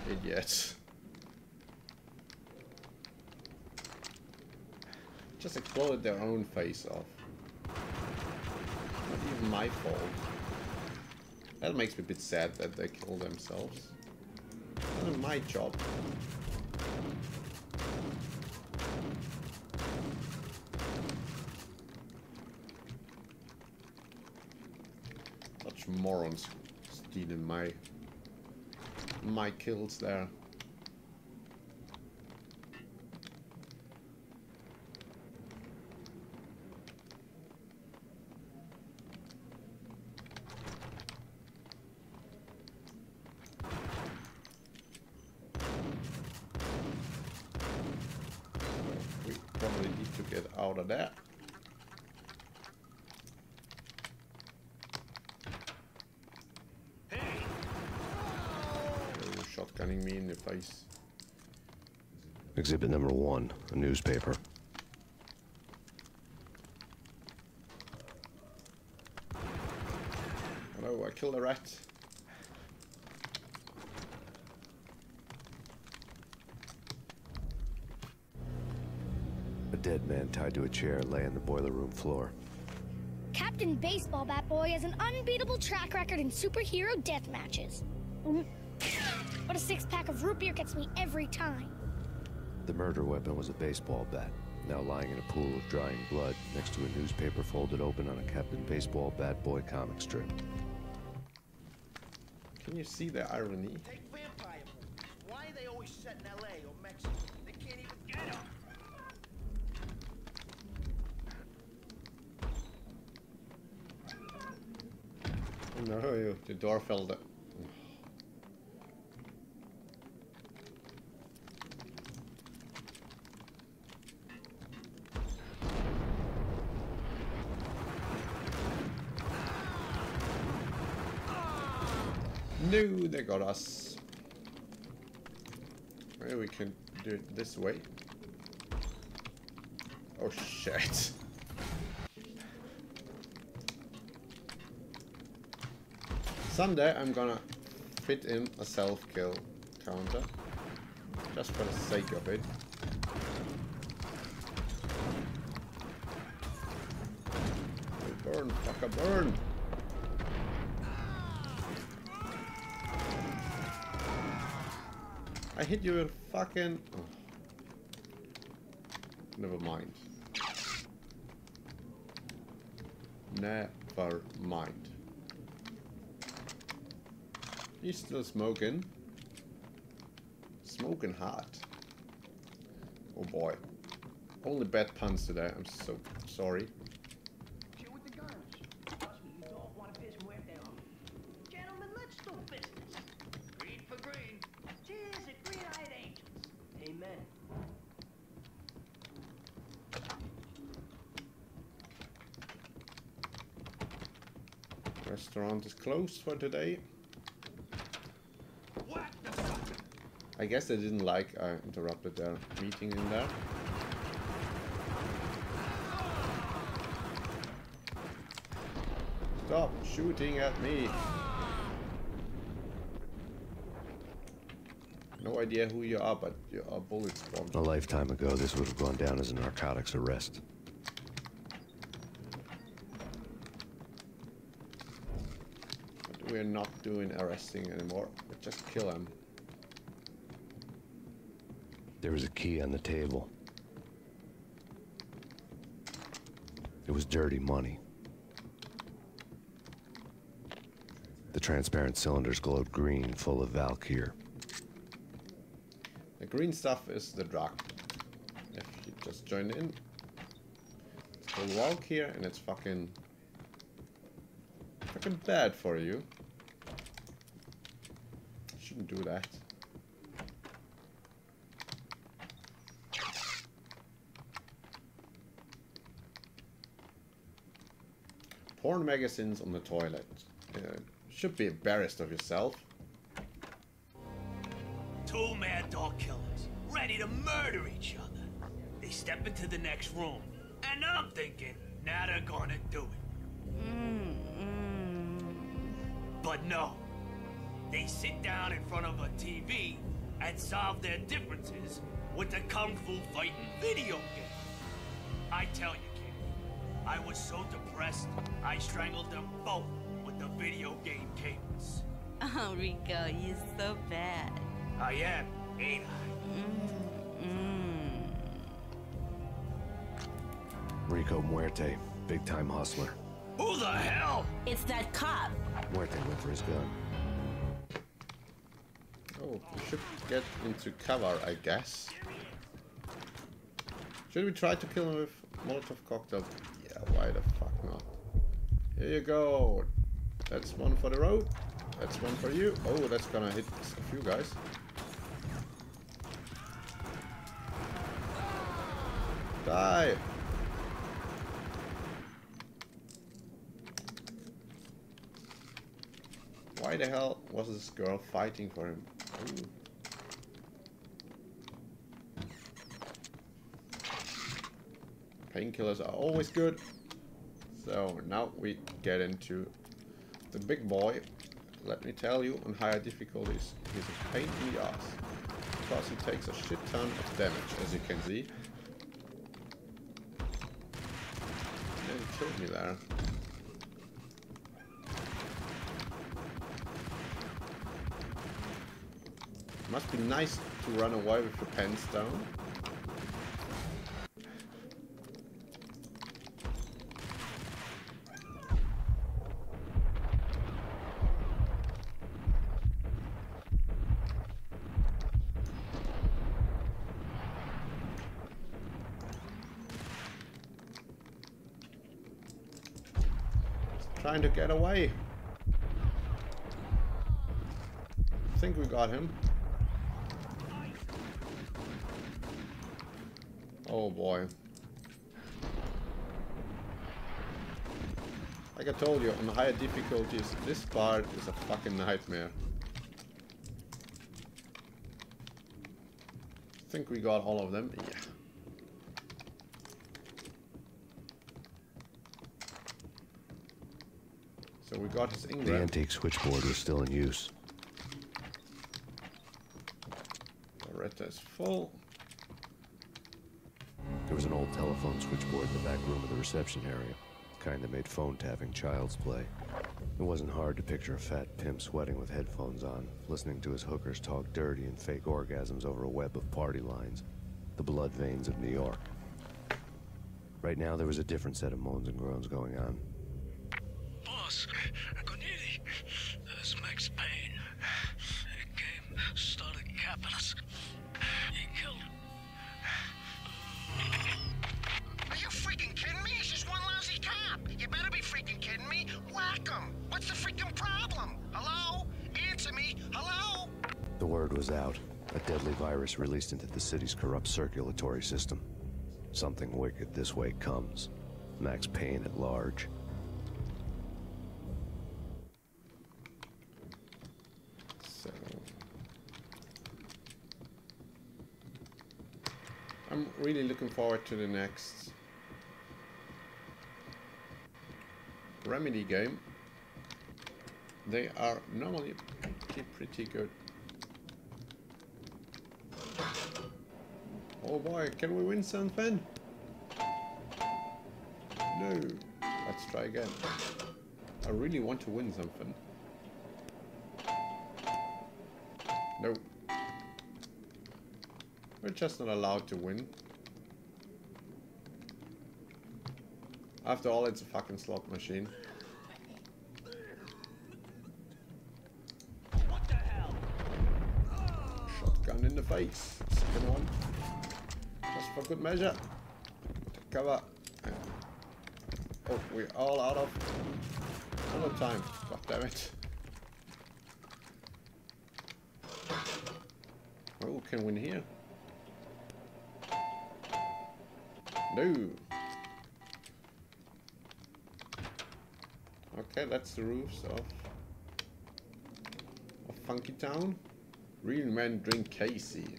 Idiots. Just exploded their own face off. Not even my fault. That makes me a bit sad that they kill themselves. Not my job. Such morons stealing my kills there. We probably need to get out of there. Shotgunning me in the face. Exhibit number 1, a newspaper. Hello, I killed a rat. dead man tied to a chair lay on the boiler room floor. Captain Baseball Bat Boy has an unbeatable track record in superhero death matches. But a six-pack of root beer gets me every time. The murder weapon was a baseball bat, now lying in a pool of drying blood next to a newspaper folded open on a Captain Baseball Bat Boy comic strip. Can you see the irony? Take vampire movies. Why are they always set in LA or Mexico? They can't even get them. No, the door fell down. No, they got us. Maybe we can do it this way. Oh shit. Someday I'm gonna fit in a self-kill counter. Just for the sake of it. Burn, fucker, burn! I hit you with fucking... Oh. Never mind. Never mind. He's still smoking. Smoking hot. Oh boy. Only bad puns today. I'm so sorry. Chill with the guns. Trust me, you don't want to piss Muerte off. Gentlemen, let's do business. Green for green. Cheers at green-eyed angels. Amen. Restaurant is closed for today. I guess they didn't like I interrupted their meeting in there. Stop shooting at me. No idea who you are, but you are bullet spawned. A lifetime ago, this would have gone down as a narcotics arrest. But we're not doing arresting anymore. We just kill him. There was a key on the table. It was dirty money. The transparent cylinders glowed green, full of Hier. The green stuff is the drug. If you just join in, it's called Hier, and it's fucking bad for you. Shouldn't do that. Porn magazines on the toilet. Should be embarrassed of yourself. Two mad dog killers, ready to murder each other. They step into the next room, and I'm thinking, now they're gonna do it. But no. They sit down in front of a TV and solve their differences with a kung fu fighting video game. I tell you, kid, I was so depressed, I strangled them both with the video game cables. Oh, Rico, you're so bad. I am, ain't I? Rico Muerte, big-time hustler. Who the hell? It's that cop. Muerte went for his gun. Oh, we should get into cover, I guess. Should we try to kill him with Molotov cocktail? Yeah, why the fuck not? Here you go. That's one for the road. That's one for you. Oh, that's gonna hit a few guys. Die! Why the hell was this girl fighting for him? Ooh. Painkillers are always good. So now we get into the big boy. Let me tell you, on higher difficulties, he's a pain in the ass. Because he takes a shit ton of damage, as you can see. told me there. Must be nice to run away with your pants down. Trying to get away. I think we got him. Oh boy. Like I told you, on higher difficulties, this part is a fucking nightmare. I think we got all of them. Yeah. So we got his Engram. The antique switchboard was still in use. Beretta is full. There was an old telephone switchboard in the back room of the reception area. Kind that made phone tapping child's play. It wasn't hard to picture a fat pimp sweating with headphones on, listening to his hookers talk dirty and fake orgasms over a web of party lines. The blood veins of New York. Right now there was a different set of moans and groans going on. Boss, good evening. This is Max Payne. He came, started capping us. He killed him. Are you freaking kidding me? He's just one lousy cop. You better be freaking kidding me. Whack him. What's the freaking problem? Hello? Answer me. Hello? The word was out. A deadly virus released into the city's corrupt circulatory system. Something wicked this way comes. Max Payne at large. So I'm really looking forward to the next Remedy game. They are normally pretty good. Oh boy, can we win something? No. Let's try again. I really want to win something. No. We're just not allowed to win. After all, it's a fucking slot machine. What the hell? Shotgun in the face. Second one. Just for good measure. Take cover. Oh, we're all out of time. God damn it. Oh, can win here. No. Okay, that's the roofs of Funky Town. Real men drink Casey.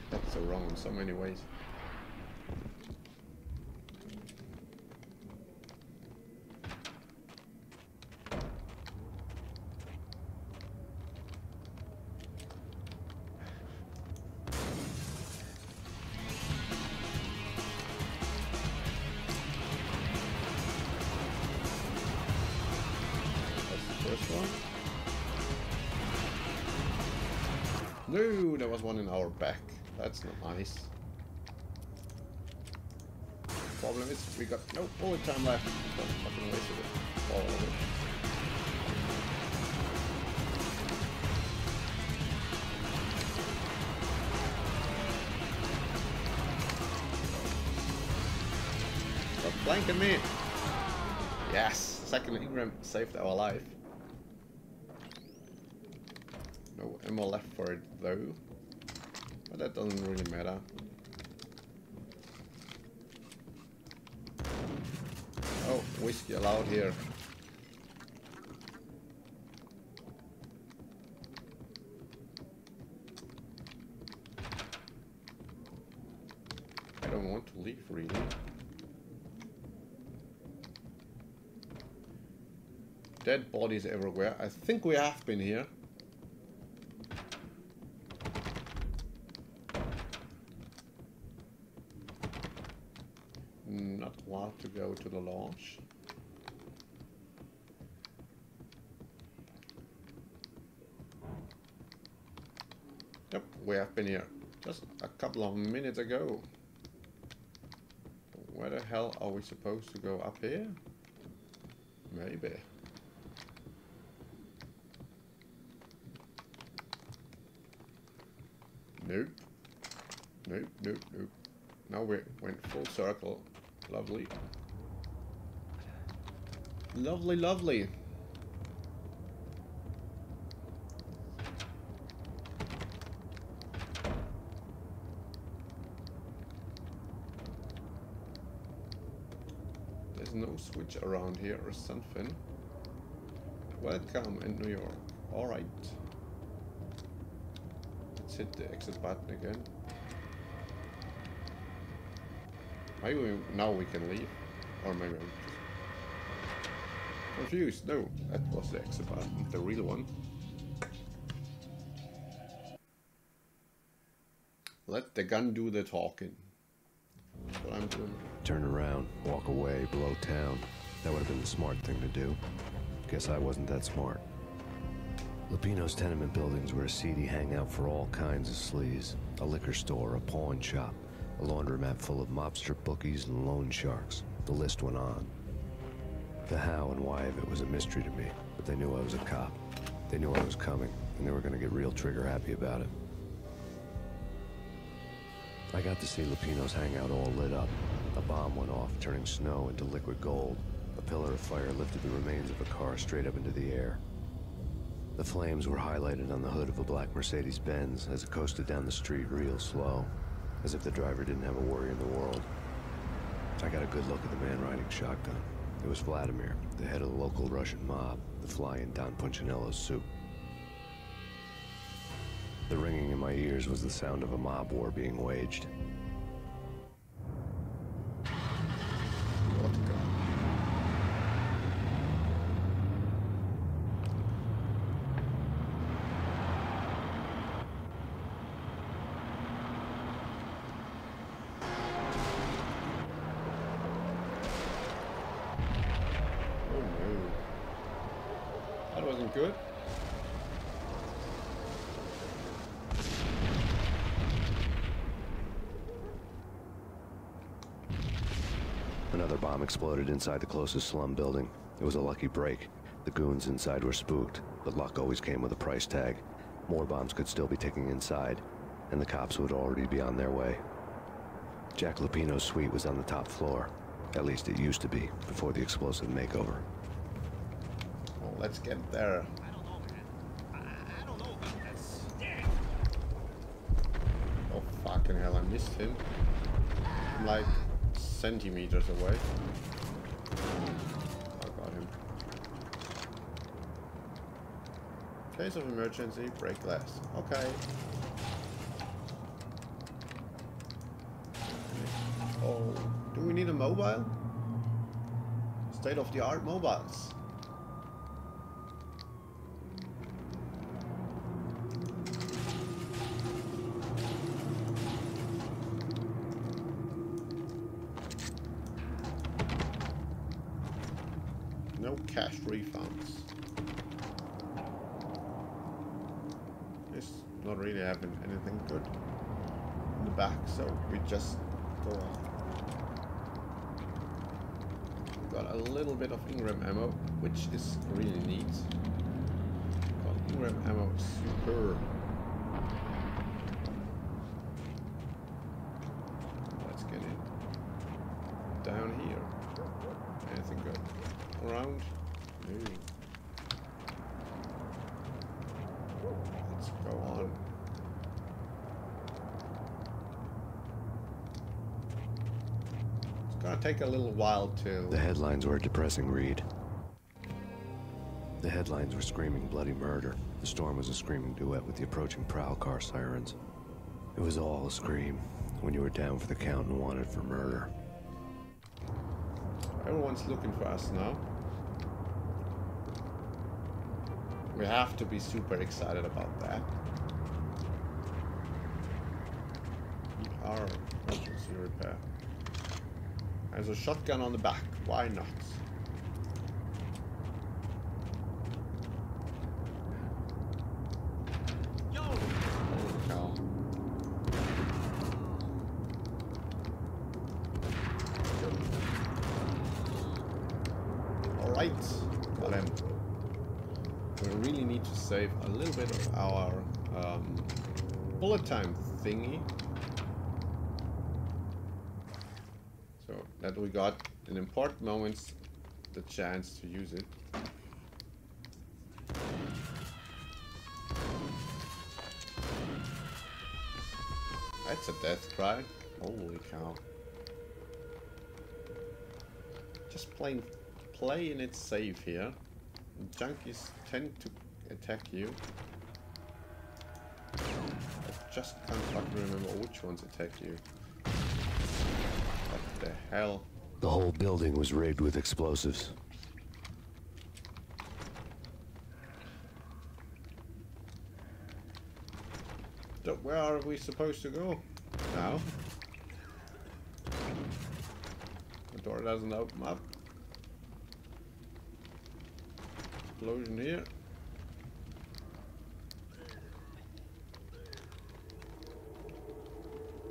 That's so wrong in so many ways. No, there was one in our back. That's not nice. Problem is, we got no bullet time left. Don't fucking wasted it. All of it. Stop flanking me. Yes, second Ingram saved our life. No ammo left for it though, but that doesn't really matter. Oh, whiskey allowed here. I don't want to leave really. Dead bodies everywhere. I think we have been here. Not allowed to go to the launch. Yep, we have been here just a couple of minutes ago. Where the hell are we supposed to go? Up here? Maybe. Nope. Nope, nope, nope. Now we went full circle. Lovely. Lovely, lovely. There's no switch around here or something. Welcome in New York. Alright. Let's hit the exit button again. Maybe now we can leave. Or maybe I'm just confused. No, that was the exit button, the real one. Let the gun do the talking. That's what I'm doing. Turn around, walk away, blow town. That would have been the smart thing to do. Guess I wasn't that smart. Lupino's tenement buildings were a seedy hangout for all kinds of sleaze. A liquor store, a pawn shop, a laundromat full of mobster bookies and loan sharks. The list went on. The how and why of it was a mystery to me, but they knew I was a cop. They knew I was coming, and they were going to get real trigger happy about it. I got to see Lupino's hangout all lit up. A bomb went off, turning snow into liquid gold. A pillar of fire lifted the remains of a car straight up into the air. The flames were highlighted on the hood of a black Mercedes-Benz as it coasted down the street real slow, as if the driver didn't have a worry in the world. I got a good look at the man riding shotgun. It was Vladimir, the head of the local Russian mob, the fly in Don Punchinello's soup. The ringing in my ears was the sound of a mob war being waged. Good. Another bomb exploded inside the closest slum building. It was a lucky break. The goons inside were spooked, but luck always came with a price tag. More bombs could still be ticking inside, and the cops would already be on their way. Jack Lupino's suite was on the top floor. At least it used to be, before the explosive makeover. Well, let's get there. I don't know, man. I don't know about this. Damn. Oh, fucking hell, I missed him. I'm like centimeters away. I got him. Case of emergency, break glass. Okay. Oh, do we need a mobile? State-of-the-art mobiles. No cash refunds. It's not really having anything good in the back, so we just go on. We got a little bit of Ingram ammo, which is really neat. Got Ingram ammo is super. Let's get in. Down here. Anything good? Around? No. Let's go on. It's gonna take a little while to... The headlines were a depressing read. The headlines were screaming bloody murder. The storm was a screaming duet with the approaching prowl car sirens. It was all a scream when you were down for the count and wanted for murder. Everyone's looking for us now. We have to be super excited about that. ER emergency repair. There's a shotgun on the back. Why not? Yo! Holy cow. Alright, got him. We really need to save a little bit of our bullet time thingy. So that we got in important moments the chance to use it. That's a death cry. Holy cow. Just playing it safe here. Junkies tend to attack you. I just can't fucking remember which ones attack you. What the hell? The whole building was rigged with explosives. So where are we supposed to go now? The door doesn't open up. Explosion here.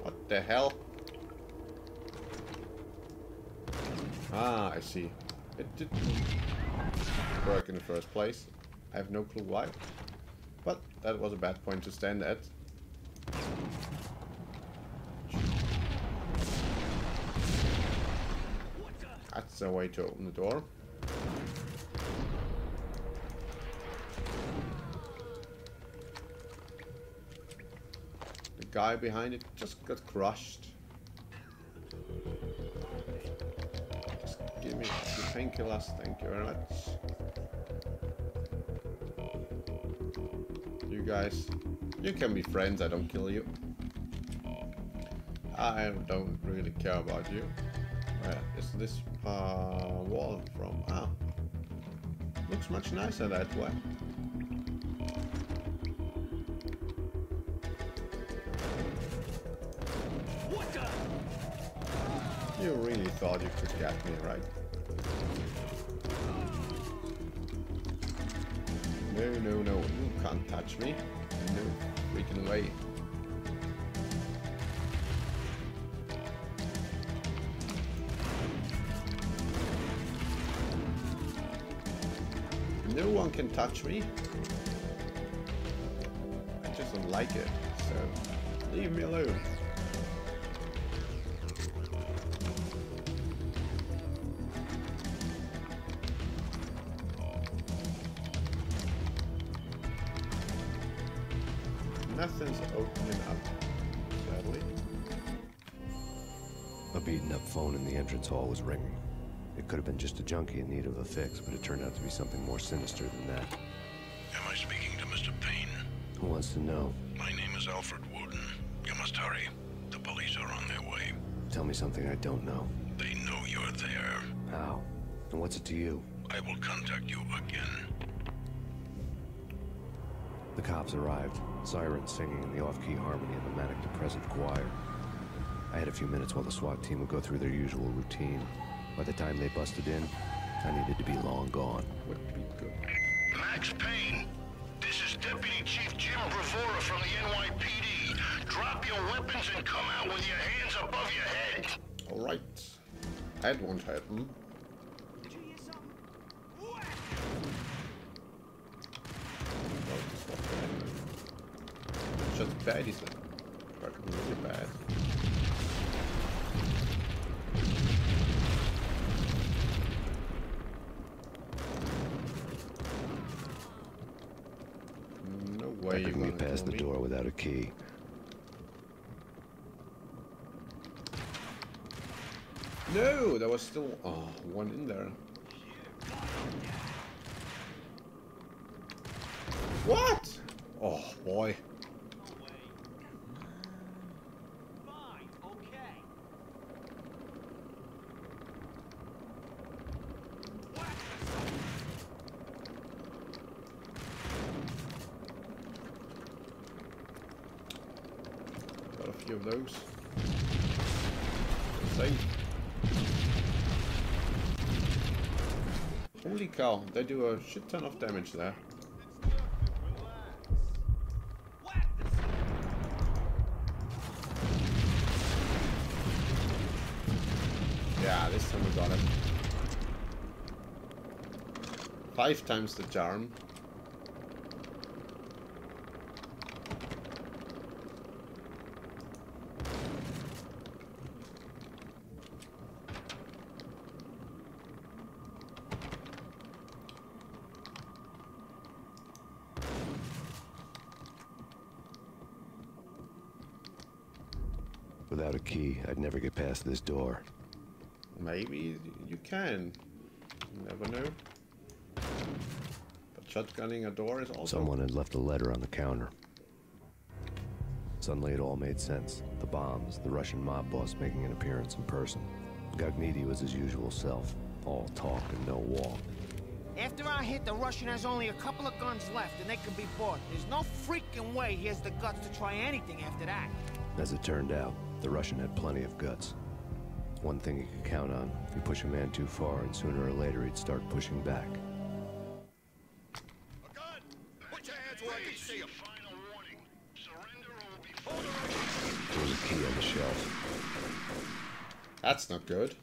What the hell? Ah, I see. It didn't work in the first place. I have no clue why. But that was a bad point to stand at. That's the way to open the door. The guy behind it just got crushed. Just give me the painkillers, thank you very much. You guys, you can be friends, I don't kill you. I don't really care about you. Where is this wall from? Ah, looks much nicer that way. You really thought you could get me, right? No, no, no, you can't touch me. No freaking way. No one can touch me. I just don't like it, so leave me alone. Nothing's opening up, sadly. A beaten up phone in the entrance hall was ringing. It could have been just a junkie in need of a fix, but it turned out to be something more sinister than that. Am I speaking to Mr. Payne? Who wants to know? My name is Alfred Woden. You must hurry. The police are on their way. Tell me something I don't know. They know you're there. How? And what's it to you? I will contact you again. The cops arrived, sirens singing in the off-key harmony of a manic-depressive choir. I had a few minutes while the SWAT team would go through their usual routine. By the time they busted in, I needed to be long gone. Would be good. Max Payne, this is Deputy Chief Jim Bravura from the NYPD. Drop your weapons and come out with your hands above your head. Alright. That won't happen. It's just bad, he's like fucking really bad. No way you can get past the door without a key. No, there was still one in there. What? Oh boy. Got a few of those. Safe. Holy cow, they do a shit ton of damage there. Yeah, this time we got it. 5 times the charm. Without a key, I'd never get past this door. Maybe you can. You never know. But shotgunning a door is also... Someone had left a letter on the counter. Suddenly it all made sense. The bombs, the Russian mob boss making an appearance in person. Gagnidi was his usual self. All talk and no walk. After our hit, the Russian has only a couple of guns left, and they can be bought. There's no freaking way he has the guts to try anything after that. As it turned out, the Russian had plenty of guts. One thing he could count on, you push a man too far and sooner or later he'd start pushing back. A gun! Put your hands where I can see 'em. Final warning. Surrender or will be photo. There was a key on the shelf. That's not good.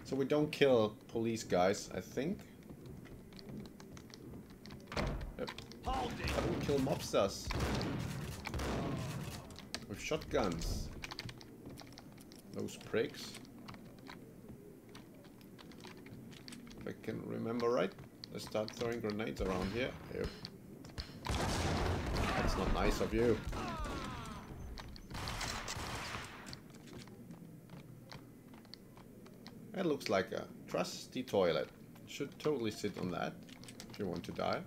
So we don't kill police guys, I think. Yep. How do we kill mobsters? With shotguns. Those pricks. If I can remember right, let's start throwing grenades around here. Yep. That's not nice of you. That looks like a trusty toilet. Should totally sit on that if you want to die.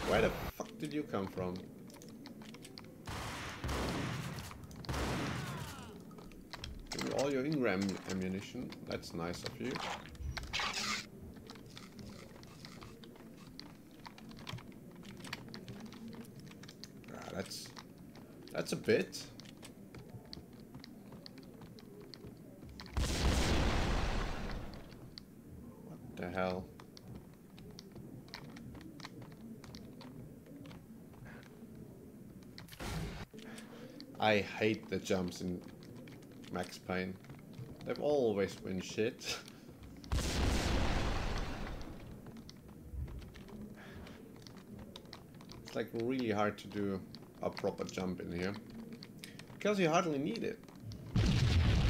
Where the fuck did you come from? Give me all your in-ram ammunition. That's nice of you. Ah, that's a bit. What the hell? I hate the jumps in Max Payne. They've always been shit. It's like really hard to do a proper jump in here. Because you hardly need it.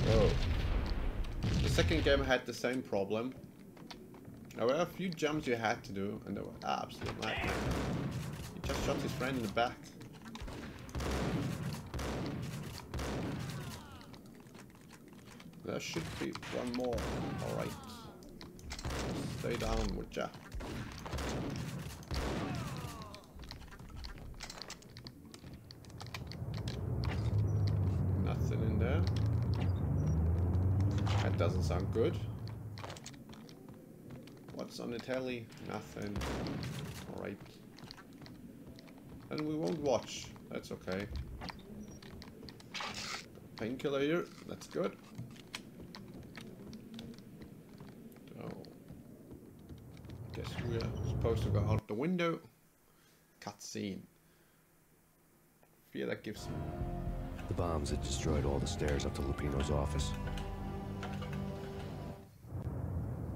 Whoa. The second game had the same problem. There were a few jumps you had to do and they were absolute nightmare. He just shot his friend in the back. There should be one more. Alright. Stay down, would ya? Nothing in there. That doesn't sound good. What's on the telly? Nothing. Alright. And we won't watch. That's okay. Painkiller here. That's good. Guess we are supposed to go out the window. Cutscene. Fear that gives me. The bombs had destroyed all the stairs up to Lupino's office.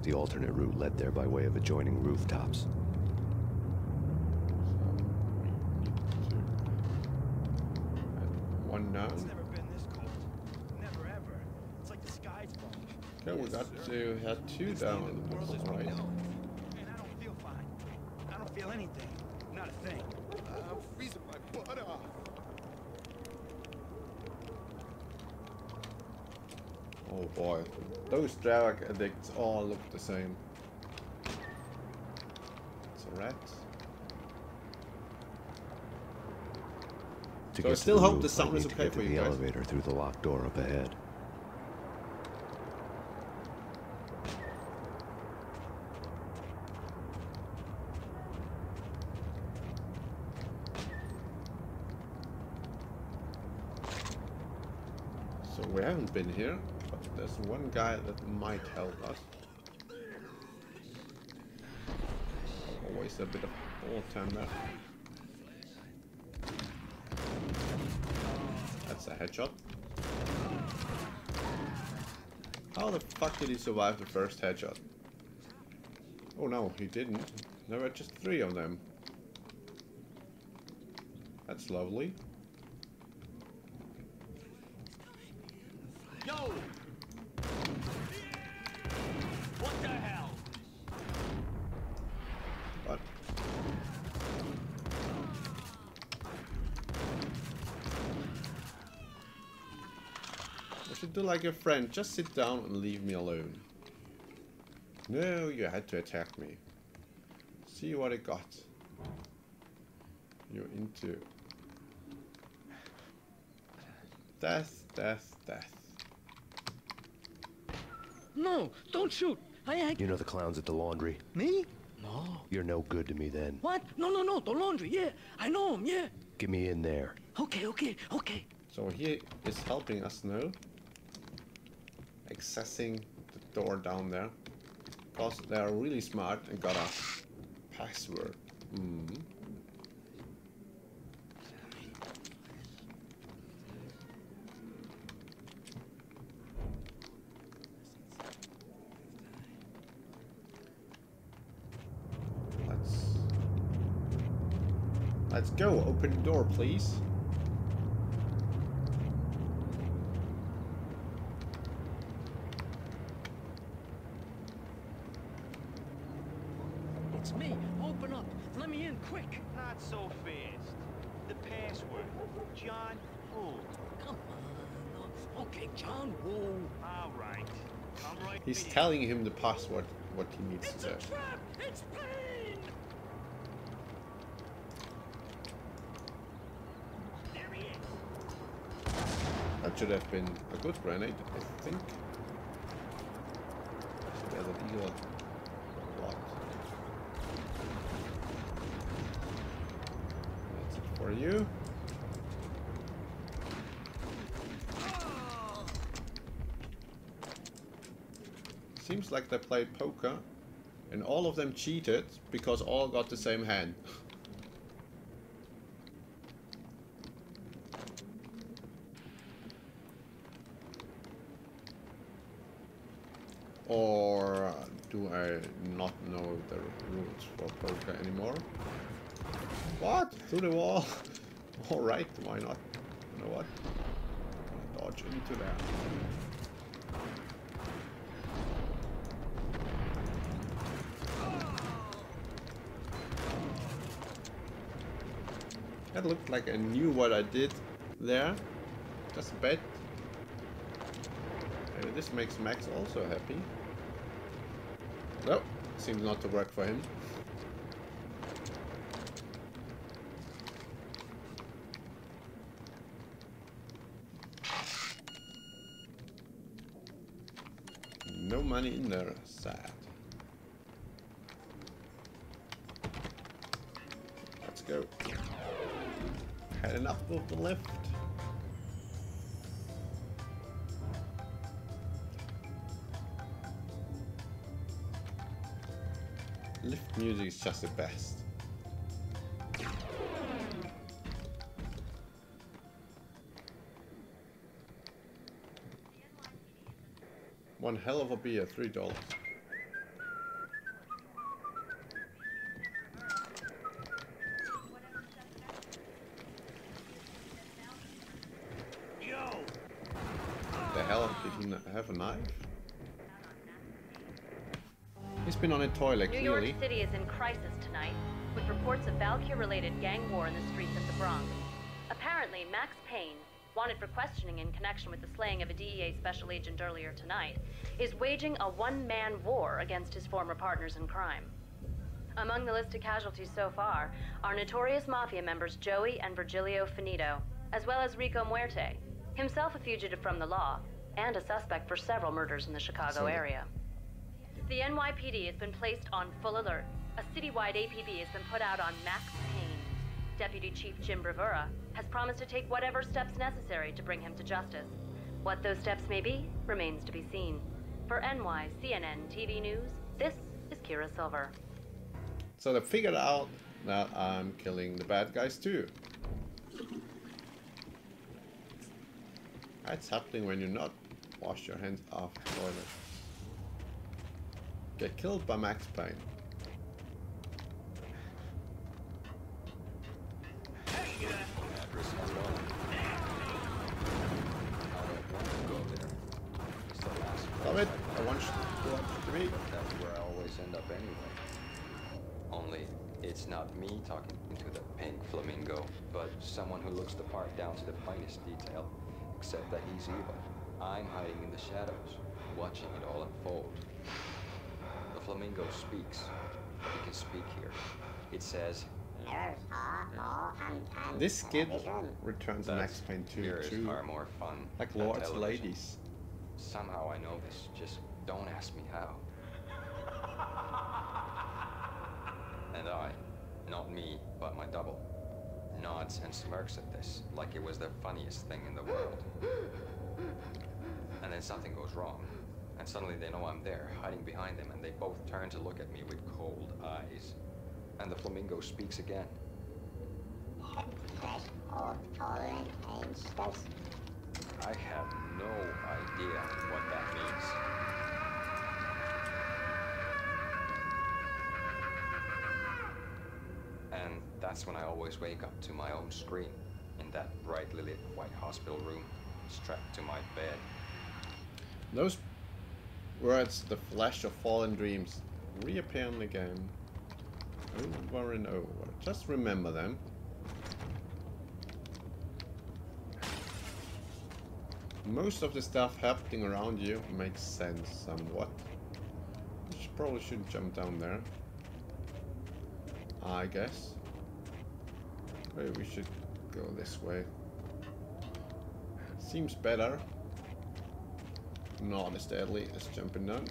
The alternate route led there by way of adjoining rooftops. One down. It's never been this cold. Never ever. It's like the sky's falling. Okay, we got to have 2 down. Alright. I don't feel anything. Not a thing. I'm freezing my butt off. Oh boy. Those drug addicts all look the same. It's a rat. So I still hope the sound is okay for you guys. The elevator through the locked door up ahead. We haven't been here, but there's one guy that might help us. Always a bit of ball time there. That's a headshot. How the fuck did he survive the first headshot? Oh no, he didn't. There were just 3 of them. That's lovely. Yo! What the hell? What? You should do like your friend. Just sit down and leave me alone. No, you had to attack me. See what I got. You're into death, death, death. No, don't shoot. I ain't. You know the clowns at the laundry? Me? No. You're no good to me then. What? No, no, no. The laundry. Yeah, I know him. Yeah. Get me in there. Okay, okay, okay. So he is helping us now. Accessing the door down there. Because they are really smart and got a password. Let's go. Open the door, please. It's me. Open up. Let me in quick. Not so fast. The password. John Woo. Come on. Okay, John Woo. All right. Come right. He's telling him the password, what he needs to say. It's a trap. It's Payne. There he is. That should have been a good grenade, I think. So there's an eagle. What? That's it for you. Seems like they played poker and all of them cheated because all got the same hand. Or do I not know the rules for poker anymore? What? Through the wall? Alright, why not? You know what? Dodge into there. That looked like I knew what I did there. Just a bit. Maybe this makes Max also happy. Nope, seems not to work for him. No money in there, sad. Let's go. Heading up with the lift. Lift music is just the best. One hell of a beer, $3. The hell did he have a knife? He's been on a toilet, New clearly. York City is in crisis tonight, with reports of Valkyr-related gang war in the streets of the Bronx. Apparently, Max Payne, wanted for questioning in connection with the slaying of a DEA special agent earlier tonight, is waging a one-man war against his former partners in crime. Among the listed casualties so far are notorious mafia members Joey and Virgilio Finito, as well as Rico Muerte, himself a fugitive from the law, and a suspect for several murders in the Chicago area. The NYPD has been placed on full alert. A citywide APB has been put out on Max Payne. Deputy Chief Jim Bravura has promised to take whatever steps necessary to bring him to justice. What those steps may be remains to be seen. For NY CNN TV News, this is Kira Silver. So they figured out that I'm killing the bad guys too. That's happening when you not wash your hands after the toilet. Get killed by Max Payne. Stop it! I want you to watch TV. That's where I always end up anyway. Only it's not me talking to the pink flamingo, but someone who looks the part down to the finest detail. Except that he's evil. I'm hiding in the shadows, watching it all unfold. The flamingo speaks. He can speak here. It says, this kid returns Max Payne 2 here is too. far more fun. Like than lords, television. ladies. Somehow I know this. Just don't ask me how. And I, not me, but my double, nods and smirks at this like it was the funniest thing in the world. And then something goes wrong, and suddenly they know I'm there, hiding behind them, and they both turn to look at me with cold eyes. And the flamingo speaks again. I have no idea what that means. And that's when I always wake up to my own scream in that brightly lit white hospital room, strapped to my bed. Those words, the flash of fallen dreams, reappear in the game over and over. Just remember them. Most of the stuff happening around you makes sense somewhat. You probably shouldn't jump down there, I guess. Maybe we should go this way. Seems better. Not as deadly as jumping down.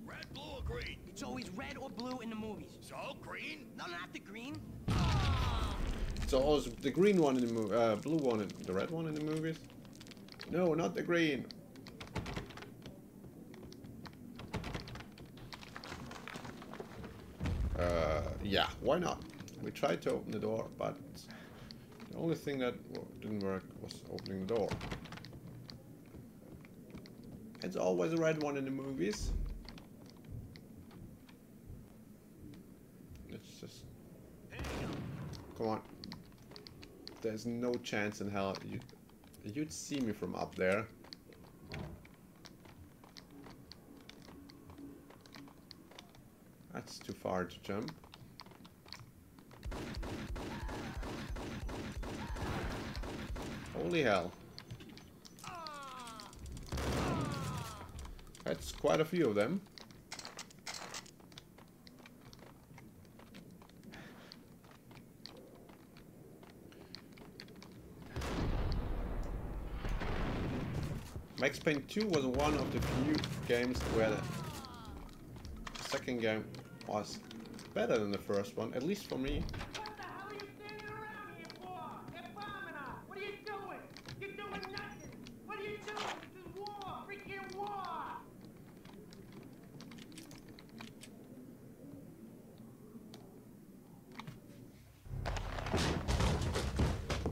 Red, blue, or green? It's always red or blue in the movies. So, green? No, not the green. So also the green one in the movie, blue one, and the red one in the movies. No, not the green. Yeah, why not? We tried to open the door, but the only thing that didn't work was opening the door. It's always a red one in the movies. Let's just... Come on. There's no chance in hell you'd see me from up there. That's too far to jump. Holy hell. That's quite a few of them. Max Payne 2 was one of the few games where the second game was better than the first one, at least for me.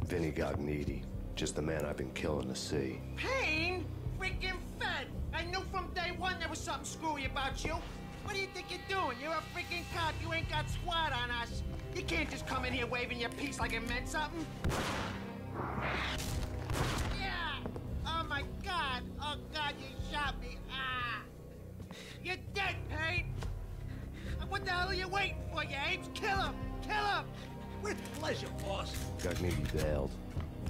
Vinny got needy. Just the man I've been killing to see. Payne? Freaking fed! I knew from day one there was something screwy about you. What do you think you're doing? You're a freaking cop. You ain't got squad on us. You can't just come in here waving your piece like it meant something. Yeah! Oh my God! Oh God, you shot me! Ah! You're dead, Payne! What the hell are you waiting for, you apes? Kill him! Kill him! With pleasure, boss. Got needy bailed.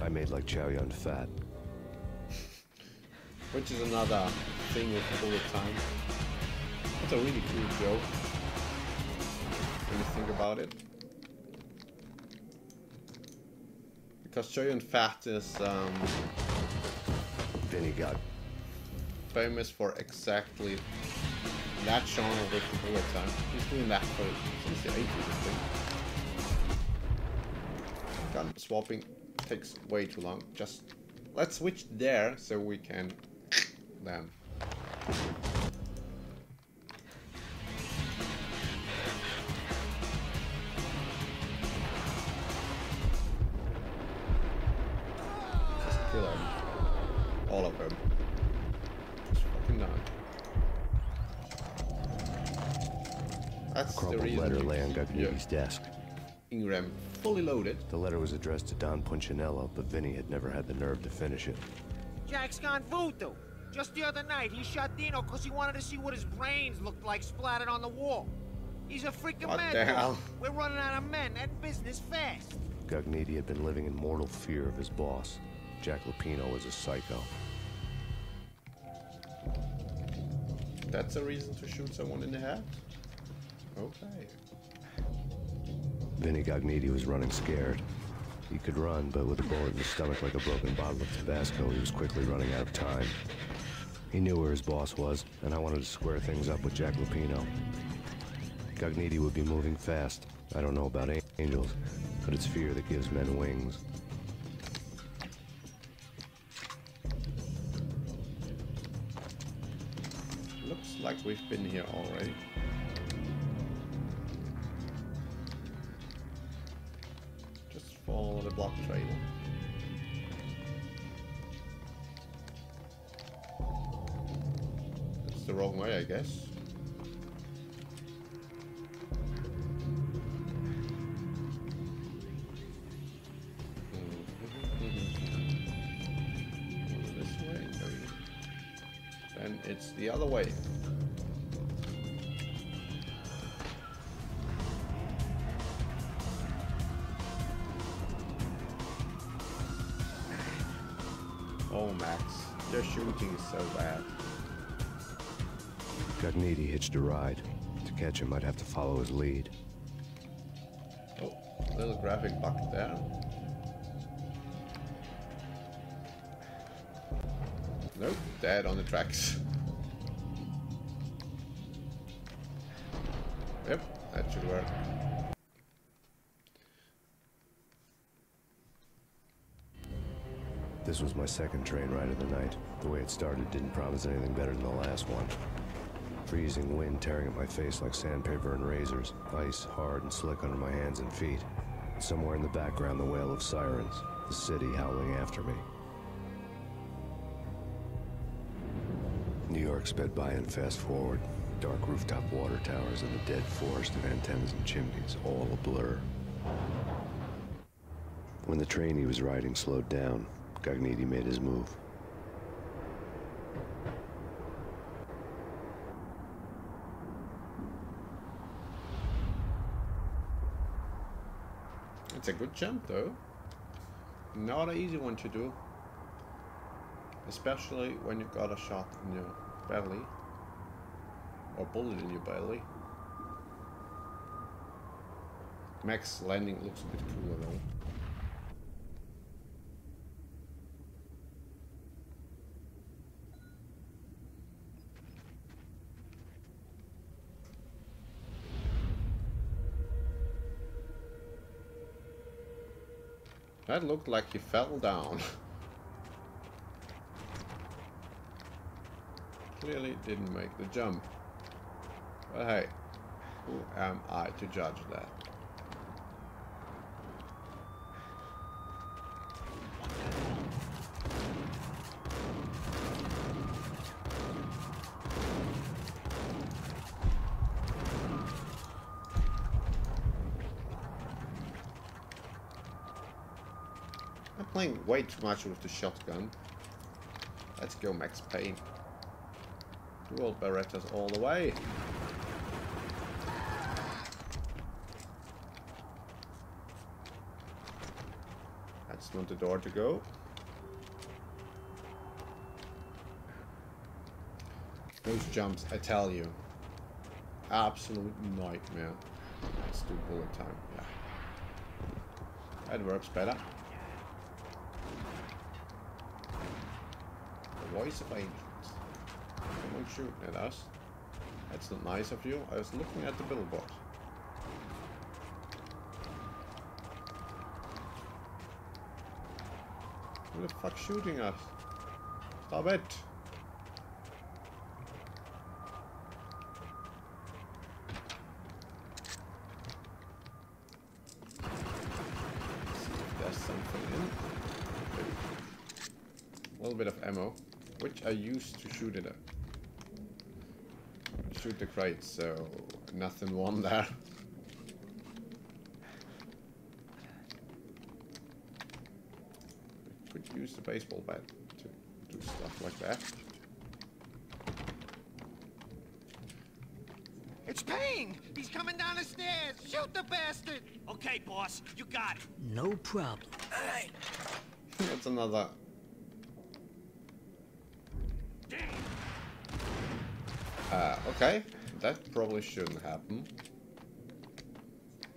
I made like Chow Yun Fat. Which is another thing with bullet time. It's a really cool joke when you think about it. Because Chow Yun Fat is Vinny got famous for exactly that genre with the bullet time. He's doing that for since the 80s, I think. Gun swapping takes way too long. Just let's switch there so we can then. Just kill them. All of them. Just fucking done. That's a crumpled the reason letter lay on Gagnini's desk. Ingram fully loaded. The letter was addressed to Don Punchinello, but Vinny had never had the nerve to finish it. Jack's gone voodoo. Just the other night, he shot Dino because he wanted to see what his brains looked like splattered on the wall. He's a freaking What mad the dog. hell? We're running out of men and business fast. Gagnini had been living in mortal fear of his boss. Jack Lupino was a psycho. That's a reason to shoot someone in the head? Okay. Vinny Gagnini was running scared. He could run, but with a bullet in his stomach like a broken bottle of Tabasco, he was quickly running out of time. He knew where his boss was, and I wanted to square things up with Jack Lupino. Gagnini would be moving fast. I don't know about angels, but it's fear that gives men wings. Looks like we've been here already. Just follow the block trail. That's the wrong way, I guess. This way, then it's the other way. Oh, Max, your shooting is so bad. Gagnini hitched a ride. To catch him, I'd have to follow his lead. Oh, little graphic bug there. Nope, dead on the tracks. Yep, that should work. This was my second train ride of the night. The way it started didn't promise anything better than the last one. Freezing wind tearing at my face like sandpaper and razors. Ice hard and slick under my hands and feet. And somewhere in the background, the wail of sirens. The city howling after me. New York sped by in fast forward. Dark rooftop water towers and the dead forest of antennas and chimneys, all a blur. When the train he was riding slowed down, Gagnini made his move. It's a good jump though. Not an easy one to do. Especially when you got a shot in your belly. Or bullet in your belly. Max landing looks a bit cooler though. That looked like he fell down. Clearly didn't make the jump. But hey, who am I to judge that? I'm playing way too much with the shotgun. Let's go Max Payne. Dual Berettas all the way. That's not the door to go. Those jumps, I tell you. Absolute nightmare. Let's do bullet time. Yeah. That works better. The voice of angels. Don't shoot at us. That's not nice of you. I was looking at the billboard. Who the fuck's shooting us? Stop it! There's something in. A little bit of ammo, which I used to shoot it at. Shoot the crates, so nothing won there. Could use the baseball bat to do stuff like that. It's Payne! He's coming down the stairs! Shoot the bastard! Okay, boss, you got it. No problem. Hey. That's another. Okay. That probably shouldn't happen.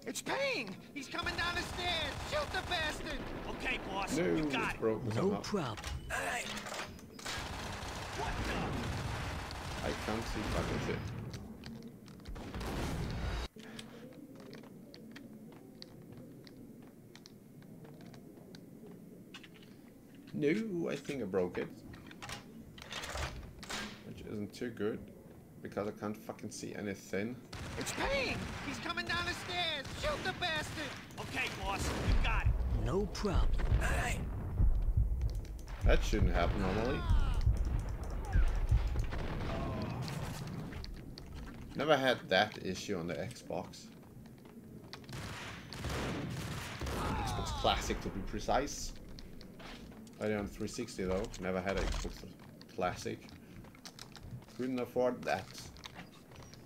It's Payne! He's coming down the stairs! Shoot the bastard! Okay, boss, No, you got it's broken No somehow. problem. Hey. What the? I can't see fucking shit. No, I think I broke it. Which isn't too good. Because I can't fucking see anything. It's Payne! He's coming down the stairs! Shoot the bastard! Okay, boss, you got it. No problem. Hey. That shouldn't happen normally. Never had that issue on the Xbox. Xbox Classic to be precise. I did on 360 though. Never had an Xbox Classic. Couldn't afford that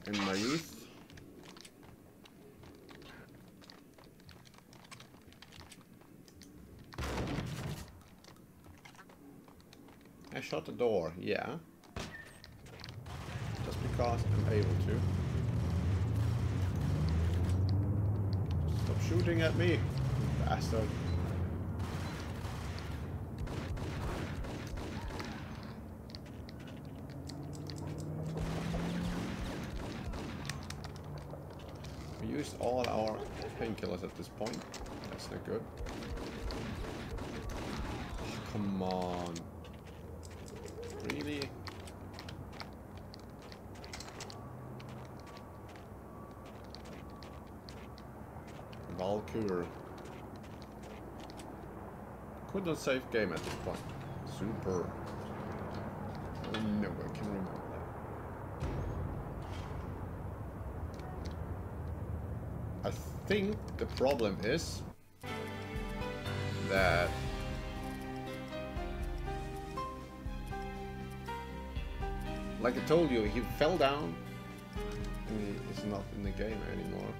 in my youth. I shot the door, yeah. Just because I'm able to. Stop shooting at me, you bastard. We used all our painkillers at this point. That's not good. Oh, come on. Really? Valkyr. Could not save game at this point. Super. Oh no, I can remember that. I think the problem is that like I told you, he fell down and he is not in the game anymore.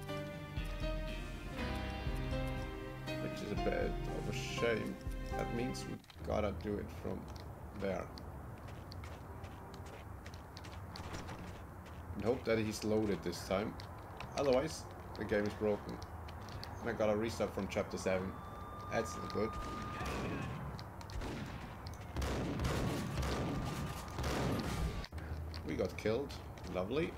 Which is a bit of a shame. That means we gotta do it from there. And hope that he's loaded this time. Otherwise, the game is broken. And I gotta restart from chapter 7. That's not good. We got killed. Lovely.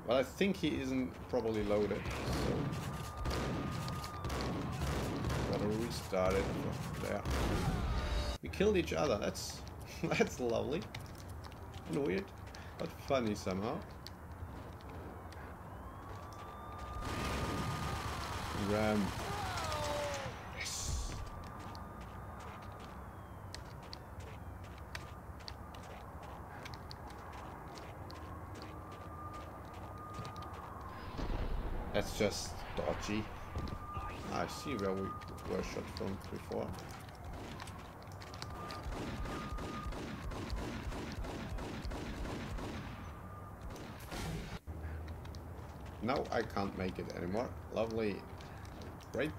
Well, I think he isn't probably loaded, so gotta restart it from there. We killed each other. That's that's lovely and weird, but funny somehow. Ram. Yes. That's just dodgy. I see where we were shot from before. No, I can't make it anymore. Lovely. Great.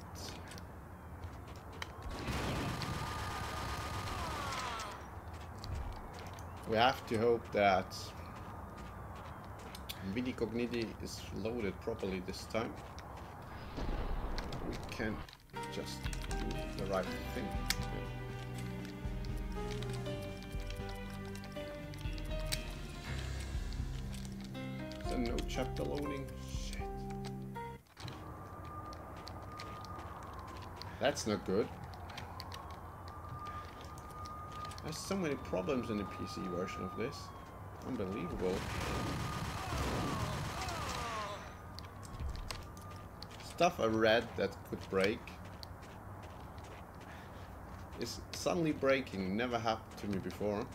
We have to hope that Vidi Cogniti is loaded properly this time. We can just do the right thing. And no chapter loading. Shit. That's not good. There's so many problems in the PC version of this. Unbelievable. Stuff I read that could break is suddenly breaking. Never happened to me before.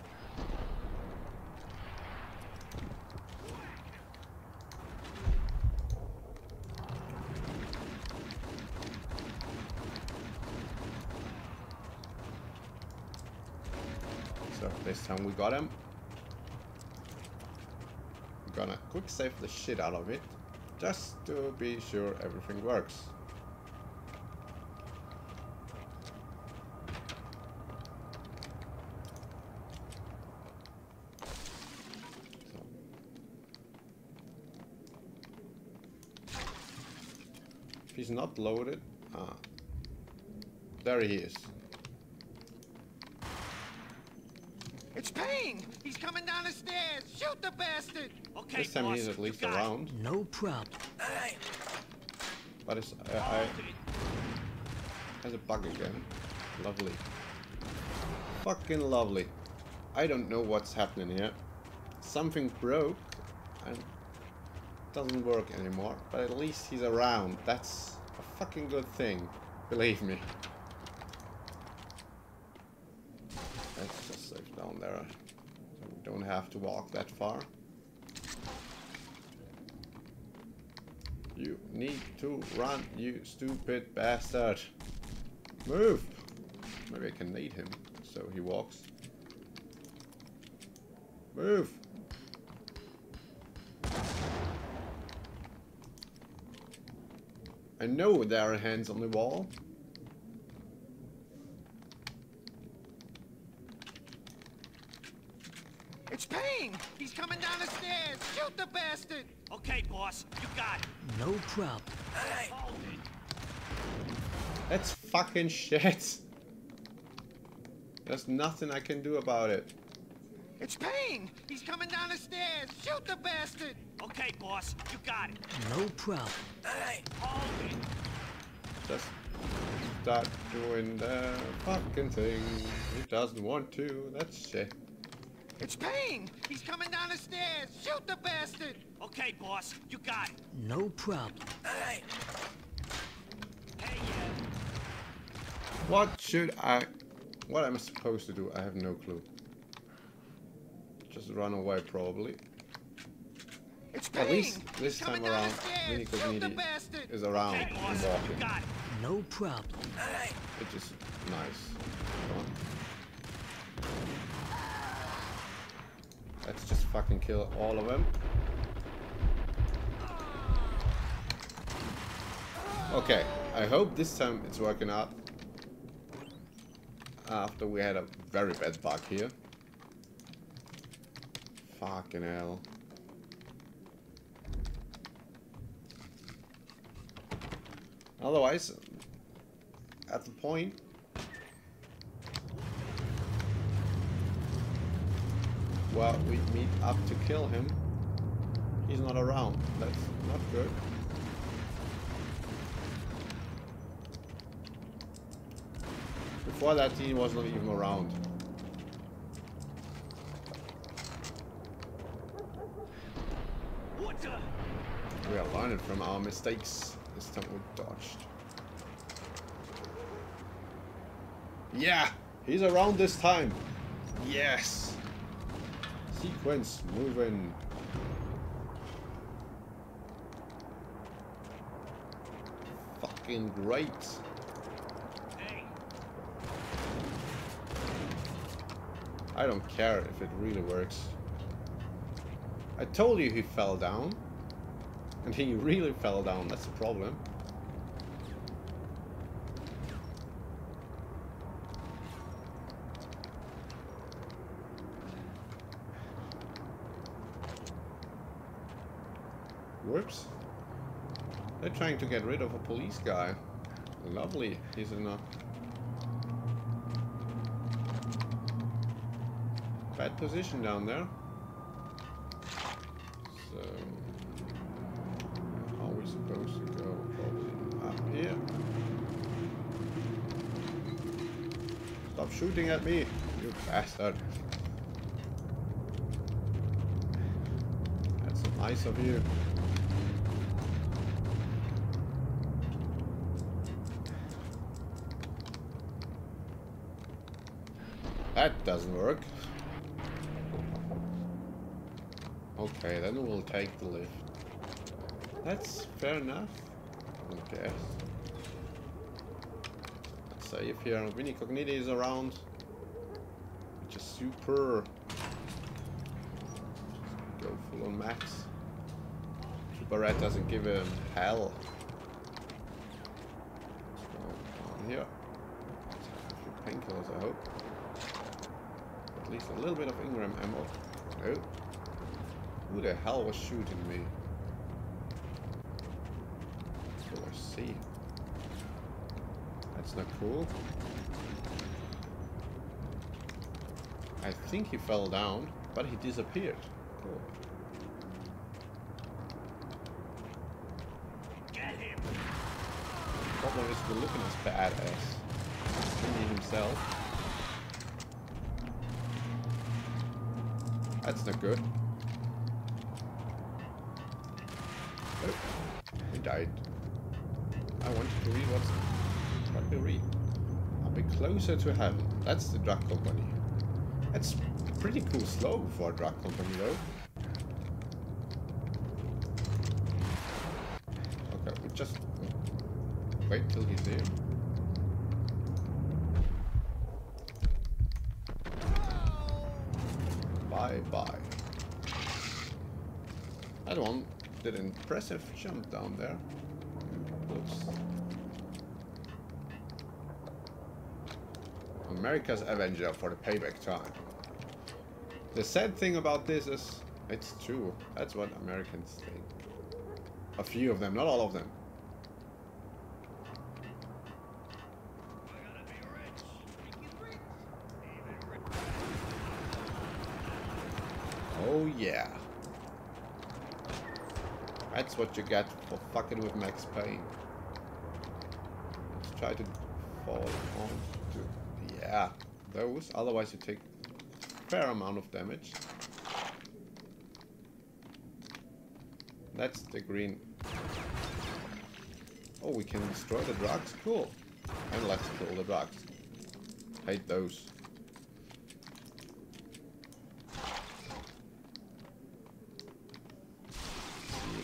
So this time we got him. We're gonna quick save the shit out of it, just to be sure everything works. If he's not loaded, there he is. It's Payne! He's coming down the stairs! Shoot the bastard! Okay, This time boss, he's at least you got it. around. No problem. Hey, But it's has a bug again. Lovely. Fucking lovely. I don't know what's happening here. Something broke and doesn't work anymore. But at least he's around. That's a fucking good thing. Believe me. Let's just save down there. So we don't have to walk that far. You need to run, you stupid bastard. Move! Maybe I can nade him so he walks. Move! I know there are hands on the wall. It's Payne! He's coming down the stairs! Shoot the bastard! okay, boss, you got it. No problem. Hey, hold it. That's fucking shit. There's nothing I can do about it. It's Payne! He's coming down the stairs! Shoot the bastard! Okay, boss, you got it. No problem. Hey, hold it. Just start doing the fucking thing. He doesn't want to. That's shit. It's Payne! He's coming down the stairs! Shoot the bastard! Okay, boss, you got it. No problem. Hey. Hey, yeah. What am I supposed to do? I have no clue. Just run away, probably. It's Payne! At least this time around, Vinny Cosmidi is around and walking. No problem. Which is nice. Come on. Let's just fucking kill all of them. Okay, I hope this time it's working out. After we had a very bad bug here. Fucking hell. Otherwise, at the point where we meet up to kill him, he's not around. That's not good. Before that, he was not even around. We are learning from our mistakes. This time we dodged. Yeah! He's around this time! Yes! Sequence moving. Fucking great. I don't care if it really works. I told you he fell down. And he really fell down, that's the problem. Whoops. They're trying to get rid of a police guy. Lovely. He's in a bad position down there. So Stop shooting at me, you bastard. That's nice of you. That doesn't work. Okay, then we'll take the lift. That's fair enough, I guess. Let's say if here Vinny Cogniti is around, which is super. Just go full on max. Super Red doesn't give him hell. Let's go down here. Let's have a few painkillers, I hope. At least a little bit of Ingram ammo. No. Who the hell was shooting me? Oh, I see. That's not cool. I think he fell down, but he disappeared. Cool. Get him! The problem is we're looking as badass. Vinny himself. That's not good. Oh, he died. I wanted to read what we read. A bit closer to heaven. That's the drug company. That's pretty cool slogan for a drug company, though. Okay, we just wait till he's here. Bye bye. That one did an impressive jump down there. Oops. America's Avenger for the payback time. The sad thing about this is, it's true. That's what Americans think. A few of them, not all of them. Oh yeah. That's what you get for fucking with Max Payne. Let's try to fall on to... Yeah, those. Otherwise you take a fair amount of damage. That's the green. Oh, we can destroy the drugs? Cool. And let's kill the drugs. Hate those.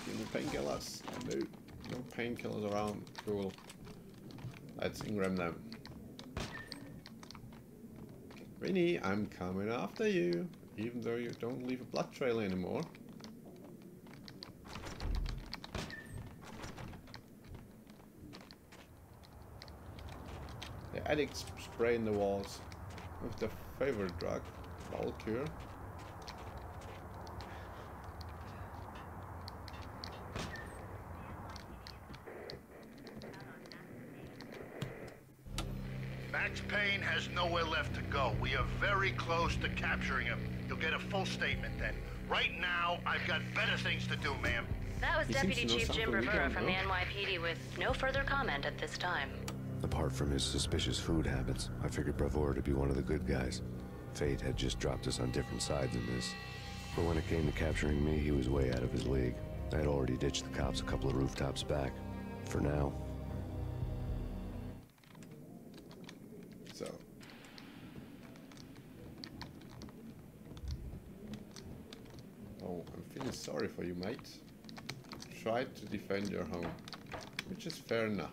Give me painkillers. No. No painkillers around. Cool. Let's Ingram them. Vinny, I'm coming after you. Even though you don't leave a blood trail anymore. The addicts spray in the walls with their favorite drug, Valkyr. Max Payne has nowhere left to go. We are very close to capturing him. You'll get a full statement then. Right now, I've got better things to do, ma'am. That was Deputy Chief Jim Rivera from the NYPD with no further comment at this time. Apart from his suspicious food habits, I figured Bravura to be one of the good guys. Fate had just dropped us on different sides in this. But when it came to capturing me, he was way out of his league. I had already ditched the cops a couple of rooftops back. For now. So. Oh, I'm feeling sorry for you, mate. Try to defend your home, which is fair enough.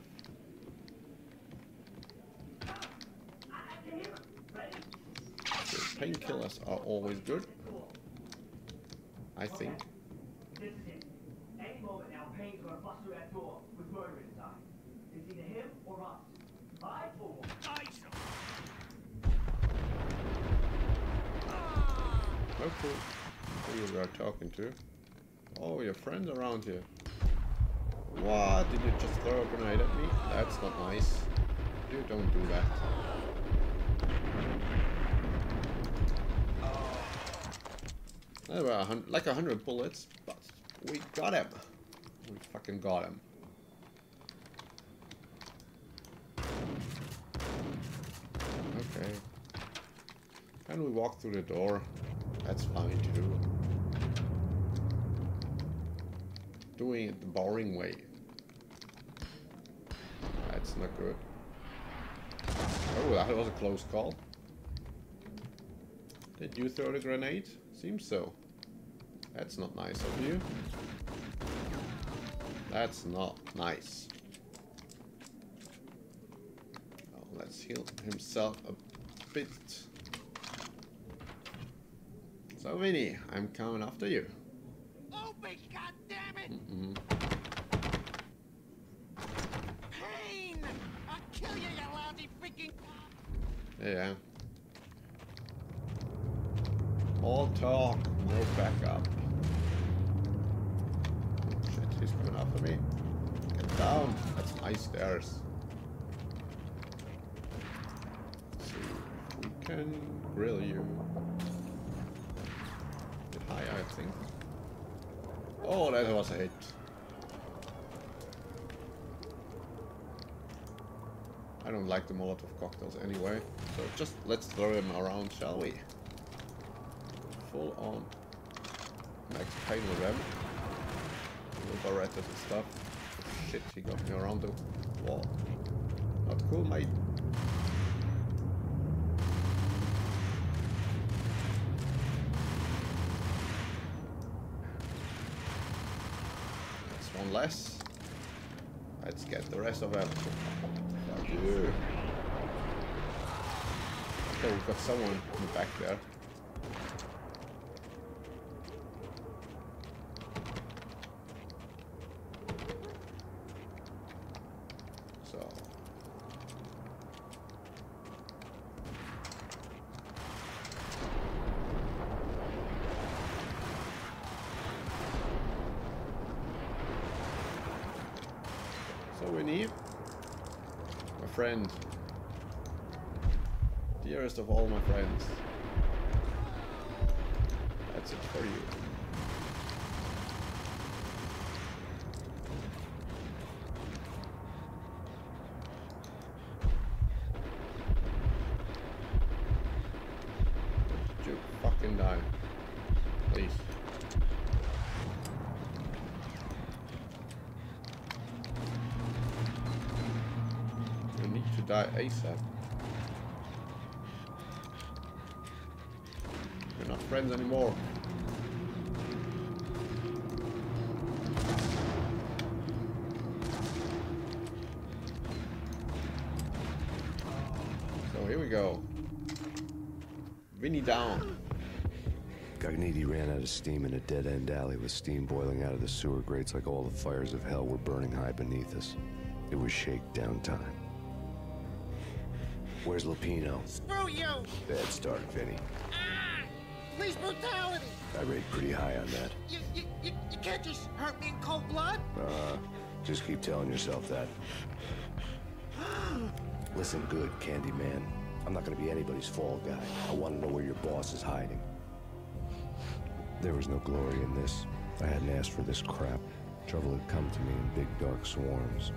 Painkillers are always good, I think. This is it. Any moment now, Payne's gonna bust through that door with murder inside. It's either him or us. 5 or 1. Oh, cool. Who you are talking to? Oh, your friends around here. What? Did you just throw a grenade at me? That's not nice. You don't do that. There were like 100 bullets, but we got him. We fucking got him. Okay. Can we walk through the door? That's fine too. Doing it the boring way. That's not good. Oh, that was a close call. Did you throw the grenade? Seems so. That's not nice of you. That's not nice. Oh, let's heal himself a bit. So Vinny, I'm coming after you. Open, goddammit! Payne! I'll kill you, you lousy freaking... Yeah. All talk, no backup. Shit, he's coming after me. Get down. That's high stairs. Let's see if we can grill you. Bit high, I think. Oh, that was a hit. I don't like the Molotov cocktails anyway, so just let's throw them around, shall we? Full on Max Payne with them. Little Berettas and stuff. Shit, he got me around the wall. Not cool, mate. That's one less. Let's get the rest of them. Fuck you. Okay, we've got someone in the back there. Friend, dearest of all my friends, that's it for you. Would you fucking die, please? Die ASAP. We're not friends anymore. So here we go. Vinny down. Cogniti ran out of steam in a dead-end alley with steam boiling out of the sewer grates like all the fires of hell were burning high beneath us. It was shakedown time. Where's Lupino? Screw you! Bad start, Vinny. Ah! Police brutality! I rate pretty high on that. You can't just hurt me in cold blood? Just keep telling yourself that. Listen good, Candyman. I'm not gonna be anybody's fall guy. I want to know where your boss is hiding. There was no glory in this. I hadn't asked for this crap. Trouble had come to me in big dark swarms.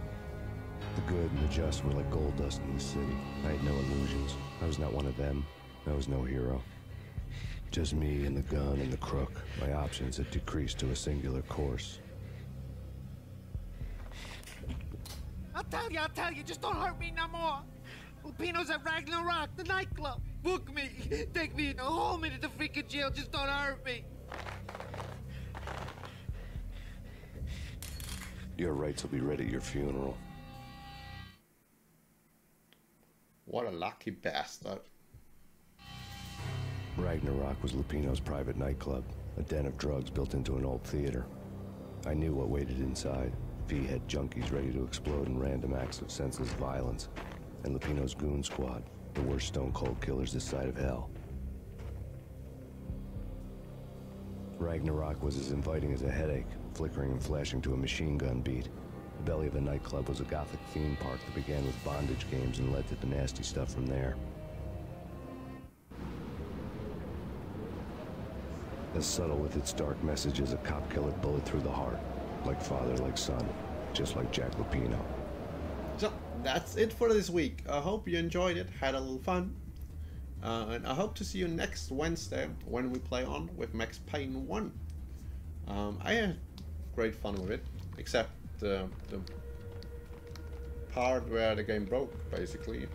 The good and the just were like gold dust in the city. I had no illusions. I was not one of them. I was no hero. Just me and the gun and the crook. My options had decreased to a singular course. I'll tell you, just don't hurt me no more. Lupino's at Ragnarok, the nightclub. Book me, take me in, hold me to the freaking jail, just don't hurt me. Your rights will be read at your funeral. What a lucky bastard. Ragnarok was Lupino's private nightclub, a den of drugs built into an old theater. I knew what waited inside. V-head junkies ready to explode in random acts of senseless violence. And Lupino's goon squad, the worst stone-cold killers this side of hell. Ragnarok was as inviting as a headache, flickering and flashing to a machine gun beat. The belly of the nightclub was a gothic theme park that began with bondage games and led to the nasty stuff from there. As subtle with its dark message as a cop killer bullet through the heart. Like father, like son. Just like Jack Lupino. So, that's it for this week. I hope you enjoyed it, had a little fun. And I hope to see you next Wednesday when we play on with Max Payne 1. I had great fun with it, except the part where the game broke, basically.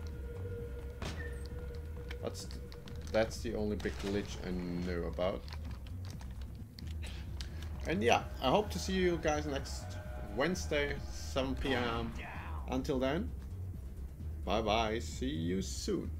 That's the only big glitch I know about. And yeah, I hope to see you guys next Wednesday, 7 PM. Until then, bye bye, see you soon.